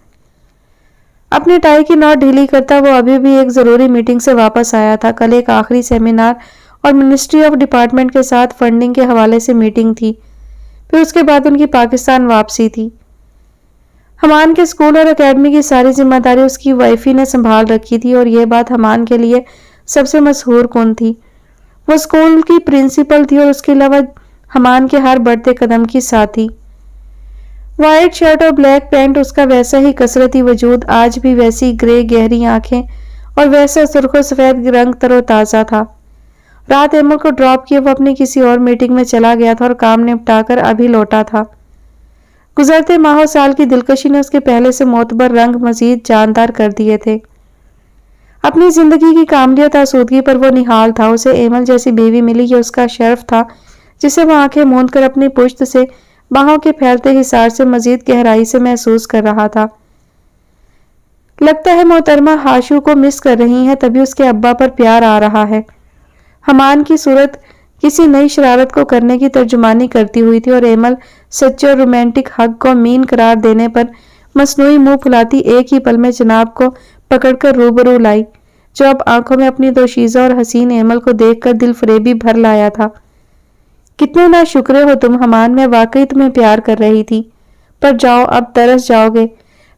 अपनी टाई की नॉट ढीली करता वो अभी भी एक जरूरी मीटिंग से वापस आया था। कल एक आखिरी सेमिनार और मिनिस्ट्री ऑफ डिपार्टमेंट के साथ फंडिंग के हवाले से मीटिंग थी। फिर उसके बाद उनकी पाकिस्तान वापसी थी। हमान के स्कूल और एकेडमी की सारी जिम्मेदारी उसकी वाइफी ने संभाल रखी थी और यह बात हमान के लिए सबसे मशहूर कौन थी। वो स्कूल की प्रिंसिपल थी और उसके अलावा हमान के हर बढ़ते कदम की साथी। व्हाइट शर्ट और ब्लैक पैंट उसका वैसा ही कसरती वजूद, आज भी वैसी ग्रे गहरी आंखें और वैसा सुर्खो सफेद रंग तरोताजा था। रात एमल को ड्रॉप किए वो अपनी किसी और मीटिंग में चला गया था और काम निपटाकर अभी लौटा था। गुजरते माह साल की दिलकशी ने उसके पहले से मोतबर रंग मजीद जानदार कर दिए थे। अपनी जिंदगी की कामलियत आसूदगी पर वो निहाल था। उसे एमल जैसी बीवी मिली, ये उसका शर्फ था जिसे वो आंखें मूंद कर अपनी पुश्त से बाहों के फैलते हिसार से मजीद गहराई से महसूस कर रहा था। लगता है मोहतरमा हाशू को मिस कर रही हैं, तभी उसके अब्बा पर प्यार आ रहा है। हमान की सूरत किसी नई शरारत को करने की तर्जुमानी करती हुई थी और एमल सच्चे और रोमांटिक हक को मीन करार देने पर मसनूई मुंह फुलाती एक ही पल में जनाब को पकड़कर रूबरू लाई, जो अब आंखों में अपनी दोशीज़ा और हसीन एमल को देखकर दिल फरेबी भर लाया था। कितने ना शुक्र हो तुम हमान, मैं वाकई तुम्हें प्यार कर रही थी। पर जाओ, अब तरस जाओगे।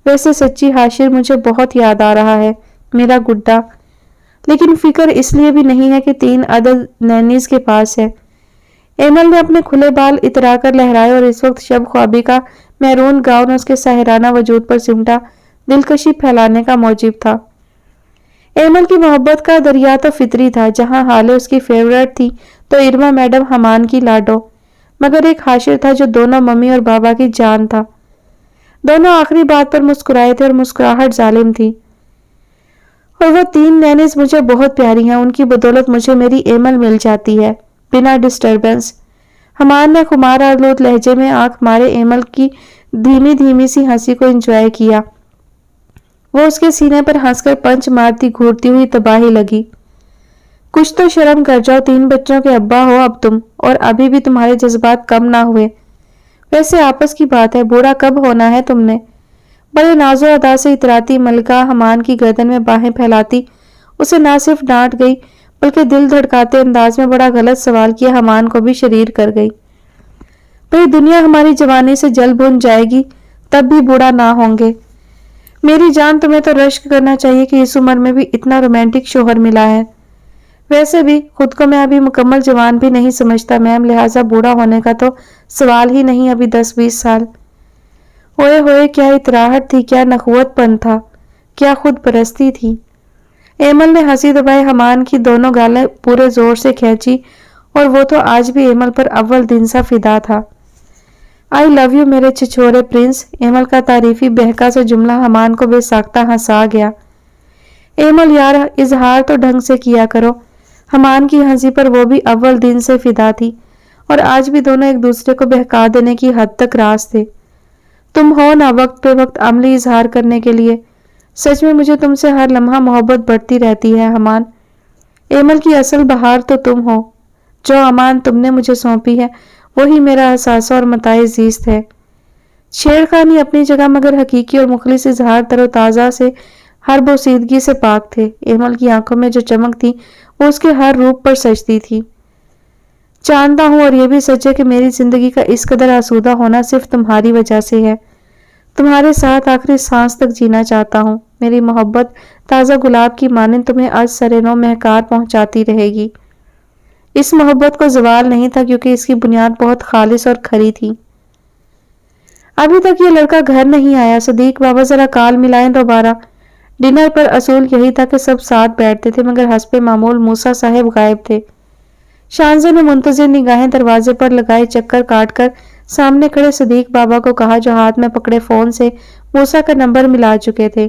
वैसे सच्ची हाशिर मुझे बहुत याद आ रहा है, मेरा गुड्डा। लेकिन फिक्र इसलिए भी नहीं है कि 3 अदद नैनीज के पास है। ایمل نے اپنے کھلے بال اترا کر لہرائے اور اس وقت شب خوابی کا میرون گاؤن اس کے ساحرانہ وجود پر سمٹا دلکشی پھیلانے کا موجب تھا۔ ایمل کی محبت کا دریا تو فطری تھا، جہاں ہالے اس کی فیورٹ تھی تو ارما میڈم حمان کی لاڈو، مگر ایک حاشر تھا جو دونوں ممی اور بابا کی جان تھا۔ دونوں آخری بات پر مسکرائے تھے اور مسکراہٹ ظالم تھی۔ اور وہ 3 نینیز مجھے بہت پیاری ہیں، ان کی بدولت مجھے میری ایمل مل جاتی ہے بنا ڈسٹربنس۔ حمان نے خمار آلود لہجے میں آنکھ مارے ایمل کی دھیمی دھیمی سی ہنسی کو انجوائے کیا۔ وہ اس کے سینے پر ہنس کر پنچ مارتی گھورتی ہوئی تباہی لگی۔ کچھ تو شرم کر جاؤ، 3 بچوں کے ابا ہو اب تم، اور ابھی بھی تمہارے جذبات کم نہ ہوئے۔ ویسے آپس کی بات ہے، بوڑھا کب ہونا ہے تم نے؟ بڑے ناز و ادا سے اتراتی ملکہ حمان کی گردن میں باہیں پھیلاتی اسے نہ صرف ڈانٹ گئی بلکہ دل دھڑکاتے انداز میں بڑا غلط سوال کیا حمان کو بھی شریر کر گئی۔ بھئی دنیا ہماری جوانی سے جل بھن جائے گی تب بھی بوڑھا نہ ہوں گے۔ میری جان تمہیں تو رشک کرنا چاہیے کہ اس عمر میں بھی اتنا رومانٹک شوہر ملا ہے۔ ویسے بھی خود کو میں ابھی مکمل جوان بھی نہیں سمجھتا میم، لہٰذا بوڑھا ہونے کا تو سوال ہی نہیں، ابھی 10-20 سال۔ ہوئے ہوئے کیا اتراہٹ تھی، کیا نخوت پن تھا، کیا خود پرستی تھی۔ ایمل نے ہنسی دبائے حمان کی دونوں گالیں پورے زور سے کھینچی اور وہ تو آج بھی ایمل پر اول دن سا فدا تھا۔ آئی لو یو میرے چھچورے پرنس۔ ایمل کا تعریفی بہکا سا جملہ حمان کو بے ساختہ ہنسا گیا۔ ایمل یار اظہار تو ڈھنگ سے کیا کرو۔ حمان کی ہنسی پر وہ بھی اول دن سے فدا تھی اور آج بھی دونوں ایک دوسرے کو بہکا دینے کی حد تک راز تھے۔ تم ہو نا وقت پہ وقت عملی اظہار کرنے کے لیے۔ سچ میں مجھے تم سے ہر لمحہ محبت بڑھتی رہتی ہے حمان۔ ایمل کی اصل بہار تو تم ہو۔ جو امان تم نے مجھے سونپی ہے وہی میرا احساس اور متاع زیست ہے۔ چھیڑخانی اپنی جگہ مگر حقیقی اور مخلص اظہار تر و تازہ سے ہر بوسیدگی سے پاک تھے۔ ایمل کی آنکھوں میں جو چمک تھی وہ اس کے ہر روپ پر سجتی تھی۔ جانتا ہوں اور یہ بھی سچ ہے کہ میری زندگی کا اس قدر آسودہ ہونا صرف تمہاری وجہ سے ہے۔ تمہارے ساتھ آخری سانس تک جینا چاہتا ہوں۔ میری محبت تازہ گلاب کی مانند تمہیں از سر نو مہکار پہنچاتی رہے گی۔ اس محبت کو زوال نہیں تھا کیونکہ اس کی بنیاد بہت خالص اور کھری تھی۔ ابھی تک یہ لڑکا گھر نہیں آیا۔ صدیق بابا ذرا کال ملائیں دوبارہ۔ ڈنر پر اصول یہی تھا کہ سب ساتھ بیٹھتے تھے مگر حسب معمول موسیٰ صاحب غائب تھے۔ شانزے نے منتظر نگاہیں دروازے پر لگائے چکر کاٹ کر سامنے کھڑے صدیق بابا کو کہا جو ہاتھ میں پکڑے فون سے موسیٰ کا نمبر ملا چکے تھے۔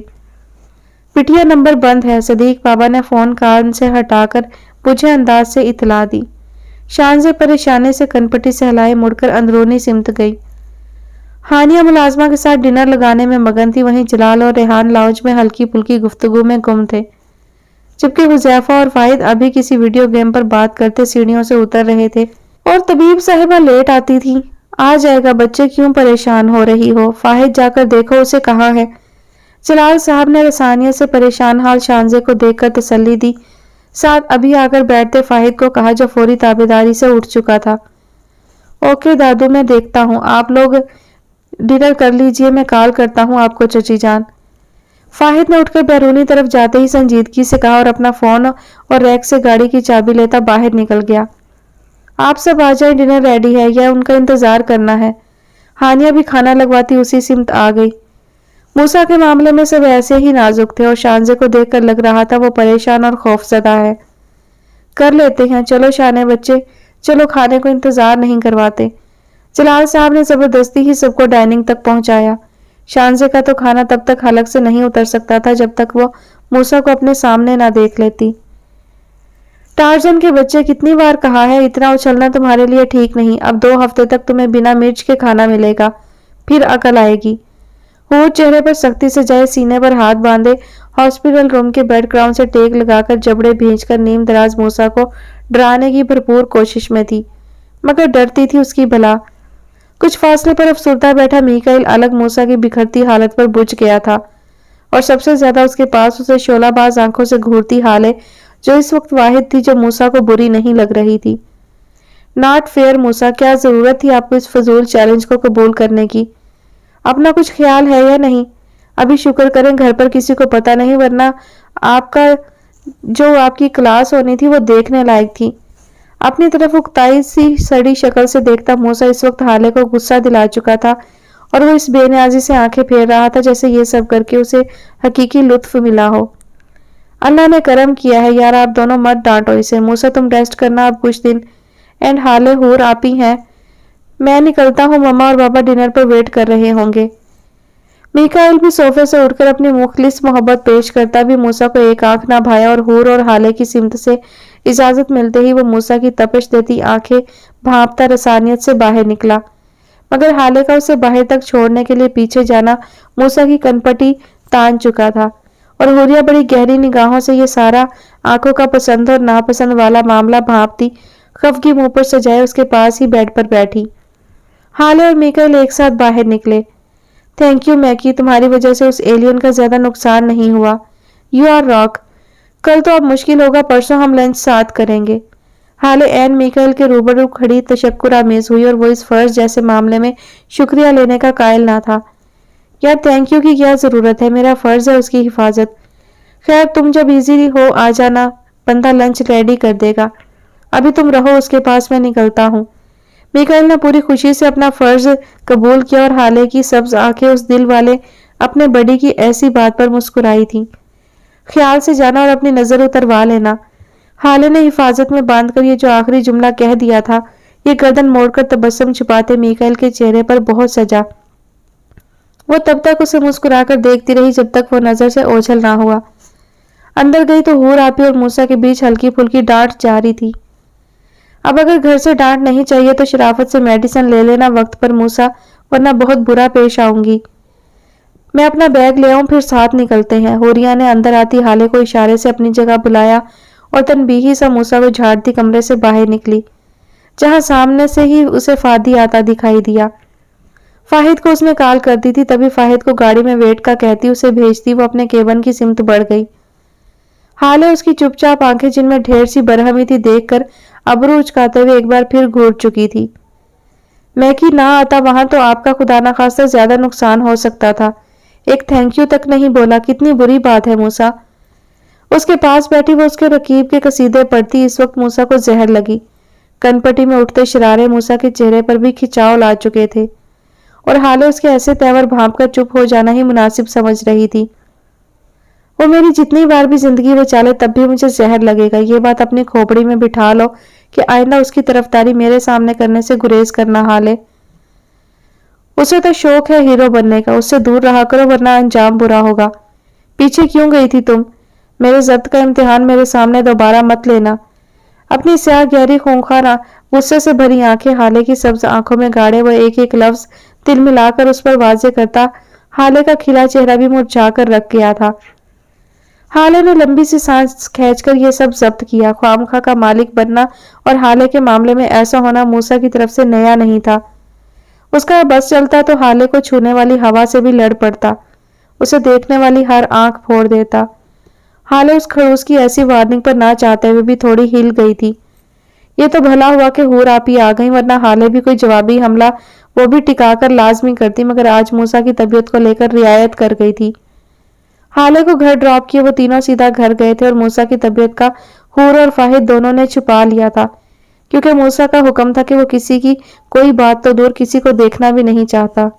پٹیا نمبر بند ہے۔ صدیق بابا نے فون کان سے ہٹا کر بجھے انداز سے اطلاع دی۔ شانزے پریشانی سے کنپٹی سہلائے مڑ کر اندرونی سمت گئی۔ ہانیہ ملازمہ کے ساتھ ڈنر لگانے میں مگن تھی، وہیں جلال اور ریحان لاؤنج میں ہلکی پھلکی گفتگو میں گم تھے، جبکہ حذیفہ اور فاہد ابھی کسی ویڈیو گیم پر بات کرتے سیڑھیوں سے اتر رہے تھے اور طبیب صاحبہ لیٹ آتی تھی۔ آ جائے گا بچے، کیوں پریشان ہو رہی ہو؟ فاہد جا کر دیکھو اسے کہاں ہے۔ جلال صاحب نے رسانیت سے پریشان حال شانزے کو دیکھ کر تسلی دی، ساتھ ابھی آ کر بیٹھتے فاہد کو کہا جو فوری تابعداری سے اٹھ چکا تھا۔ اوکے دادو، میں دیکھتا ہوں، آپ لوگ ڈنر کر لیجئے، میں کال کرتا ہوں آپ کو چچی جان۔ فاہد نے اٹھ کر بیرونی طرف جاتے ہی سنجیدگی سے کہا اور اپنا فون اور ریک سے گاڑی کی چابی لیتا باہر نکل گیا۔ آپ سب آ جائیں، ڈنر ریڈی ہے، یا ان کا انتظار کرنا ہے؟ ہانیہ بھی کھانا لگواتی اسی سمت آ گئی۔ موسیٰ کے معاملے میں سب ایسے ہی نازک تھے اور شانزے کو دیکھ کر لگ رہا تھا وہ پریشان اور خوف زدہ ہے۔ کر لیتے ہیں، چلو شانے بچے، چلو کھانے کو انتظار نہیں کرواتے۔ جلال صاحب نے زبردستی ہی سب کو ڈائننگ تک پہنچایا۔ شانزے کا تو کھانا تب تک حلق سے نہیں اتر سکتا تھا جب تک وہ موسیٰ کو اپنے سامنے نہ دیکھ لیتی۔ ٹارزن کے بچے، کتنی بار کہا ہے اتنا اچھلنا تمہارے لیے ٹھیک نہیں، اب 2 ہفتے تک تمہیں بنا مرچ کے کھانا ملے گا، پھر عقل آئے گی۔ وہ چہرے پر سختی سے جائے سینے پر ہاتھ باندھے ہاسپٹل روم کے بیڈ گراؤنڈ سے ٹیک لگا کر جبڑے بھینچ کر نیم دراز موسیٰ کو ڈرانے کی بھرپور کوشش میں تھی، مگر ڈرتی تھی اس کی بھلا۔ کچھ فاصلے پر افسردہ بیٹھا میکائیل الگ موسیٰ کی بکھرتی حالت پر بجھ گیا تھا اور سب سے زیادہ اس کے پاس اسے شعلہ باز آنکھوں سے گھورتی حالے جو اس وقت واحد تھی جو موسیٰ کو بری نہیں لگ رہی تھی۔ ناٹ فیئر موسیٰ، کیا ضرورت تھی آپ کو اس فضول چیلنج کو قبول کرنے کی؟ اپنا کچھ خیال ہے یا نہیں؟ ابھی شکر کریں گھر پر کسی کو پتہ نہیں، ورنہ آپ کا جو آپ کی کلاس ہونی تھی وہ دیکھنے لائق تھی۔ अपनी तरफ उकताई सी सड़ी शक्ल से देखता मूसा इस वक्त हाले को गुस्सा दिला चुका था और वो इस बेनियाजी से आंखें फेर रहा था जैसे ये सब करके उसे हकीकी लुत्फ मिला हो। अल्लाह ने करम किया है यार, आप दोनों मत डांटो इसे। मूसा तुम रेस्ट करना अब कुछ दिन। एंड हाले हूर आप ही हैं, मैं निकलता हूँ, मम्मा और पापा डिनर पर वेट कर रहे होंगे। मीकाइल भी सोफे से उठकर अपनी मुखलिस मोहब्बत पेश करता भी मूसा को एक आंख ना भाया और हूर और हाले की सिमत से इजाजत मिलते ही वो मूसा की तपिश देती आंखें भांपता रसानियत से बाहर निकला, मगर हाले का उसे बाहर तक छोड़ने के लिए पीछे जाना मूसा की कनपटी तान चुका था और हुरिया बड़ी गहरी निगाहों से ये सारा आंखों का पसंद और नापसंद वाला मामला भांपती खफगी मुंह पर सजाए उसके पास ही बेड पर बैठी। हाले और मीकाइल एक साथ बाहर निकले। थैंक यू मैकी, तुम्हारी वजह से उस एलियन का ज्यादा नुकसान नहीं हुआ। You are rock. कल तो अब मुश्किल होगा, परसों हम लंच साथ करेंगे। हाले एन मीकाइल के रूबरू खड़ी तशक्कुर आमेज हुई और वो इस फर्ज जैसे मामले में शुक्रिया लेने का कायल ना था। यार थैंक यू की क्या जरूरत है, मेरा फर्ज है उसकी हिफाजत। खैर तुम जब इजी हो आ जाना, बंदा लंच रेडी कर देगा। अभी तुम रहो उसके पास, मैं निकलता हूँ। मीकाइल ने पूरी खुशी से अपना फर्ज कबूल किया और हाले की सब्ज आंखें उस दिल वाले अपने बड़ी की ऐसी बात पर मुस्कुराई थी। ख्याल से जाना और अपनी नजर उतरवा लेना। हाले ने हिफाजत में बांधकर ये जो आखिरी जुमला कह दिया था, ये गर्दन मोड़कर तबस्सुम छुपाते मीकाइल के चेहरे पर बहुत सजा। वो तब तक उसे मुस्कुराकर देखती रही जब तक वो नजर से ओझल ना हुआ। अंदर गई तो हूर आपी और मूसा के बीच हल्की फुल्की डांट जारी थी। अब अगर घर से डांट नहीं चाहिए तो शराफत से मेडिसिन ले लेना वक्त पर मूसा, वरना बहुत बुरा पेश आऊंगी। मैं अपना बैग ले आऊं, फिर साथ निकलते हैं। होरिया ने अंदर आती हाले को इशारे से अपनी जगह बुलाया और तनबीही सा मूसा को झाड़ती कमरे से बाहर निकली, जहां सामने से ही उसे फादी आता दिखाई दिया। फाहिद को उसने कॉल कर दी थी, तभी फाहिद को गाड़ी में वेट का कहती उसे भेजती वो अपने केबन की सिमत बढ़ गई। हाले उसकी चुपचाप आंखें जिनमें ढेर सी बरहमी थी देखकर अबरू उचकाते हुए एक बार फिर घूर चुकी थी। मैकी ना आता वहां तो आपका खुदा ना खास्ता ज्यादा नुकसान हो सकता था। एक थैंक यू तक नहीं बोला, कितनी बुरी बात है मूसा। उसके पास बैठी वो उसके रकीब के कसीदे पढ़ती। इस वक्त मूसा को जहर लगी। कनपटी में उठते शरारे मूसा के चेहरे पर भी खिंचाव ला चुके थे और हाले उसके ऐसे तेवर भांप कर चुप हो जाना ही मुनासिब समझ रही थी। वो मेरी जितनी बार भी जिंदगी बचा ले तब भी मुझे जहर लगेगा, ये बात अपनी खोपड़ी में बिठा लो कि आइंदा उसकी तरफदारी मेरे सामने करने से गुरेज करना। हाले उसे तो शौक है हीरो बनने का, उससे दूर रहा करो वरना अंजाम बुरा होगा। पीछे क्यों गई थी तुम? मेरे जब्त का इम्तिहान मेरे सामने दोबारा मत लेना। अपनी स्याह गहरी खूंखार गुस्से से भरी आंखें हाले की सब्ज आंखों में गाड़े वो एक एक लफ्ज तिल मिलाकर उस पर वाजे करता हाले का खिला चेहरा भी मुरझा कर रख गया था। हाले ने लंबी सी सांस खींचकर ये सब जब्त किया। ख्वामखा का मालिक बनना और हाले के मामले में ऐसा होना मूसा की तरफ से नया नहीं था। उसका बस चलता तो हाले को छूने वाली हवा से भी लड़ पड़ता, उसे देखने वाली हर आंख फोड़ देता। हाले उस खड़ूस की ऐसी वार्निंग पर ना चाहते हुए भी थोड़ी हिल गई थी। ये तो भला हुआ कि हूर आप ही आ गई, वरना हाले भी कोई जवाबी हमला वो भी टिकाकर लाजमी करती, मगर आज मूसा की तबीयत को लेकर रियायत कर गई थी। हाले को घर ड्रॉप किए वो तीनों सीधा घर गए थे और मूसा की तबीयत का हूर और फाहिद दोनों ने छुपा लिया था, क्योंकि मूसा का हुक्म था कि वो किसी की कोई बात तो दूर किसी को देखना भी नहीं चाहता।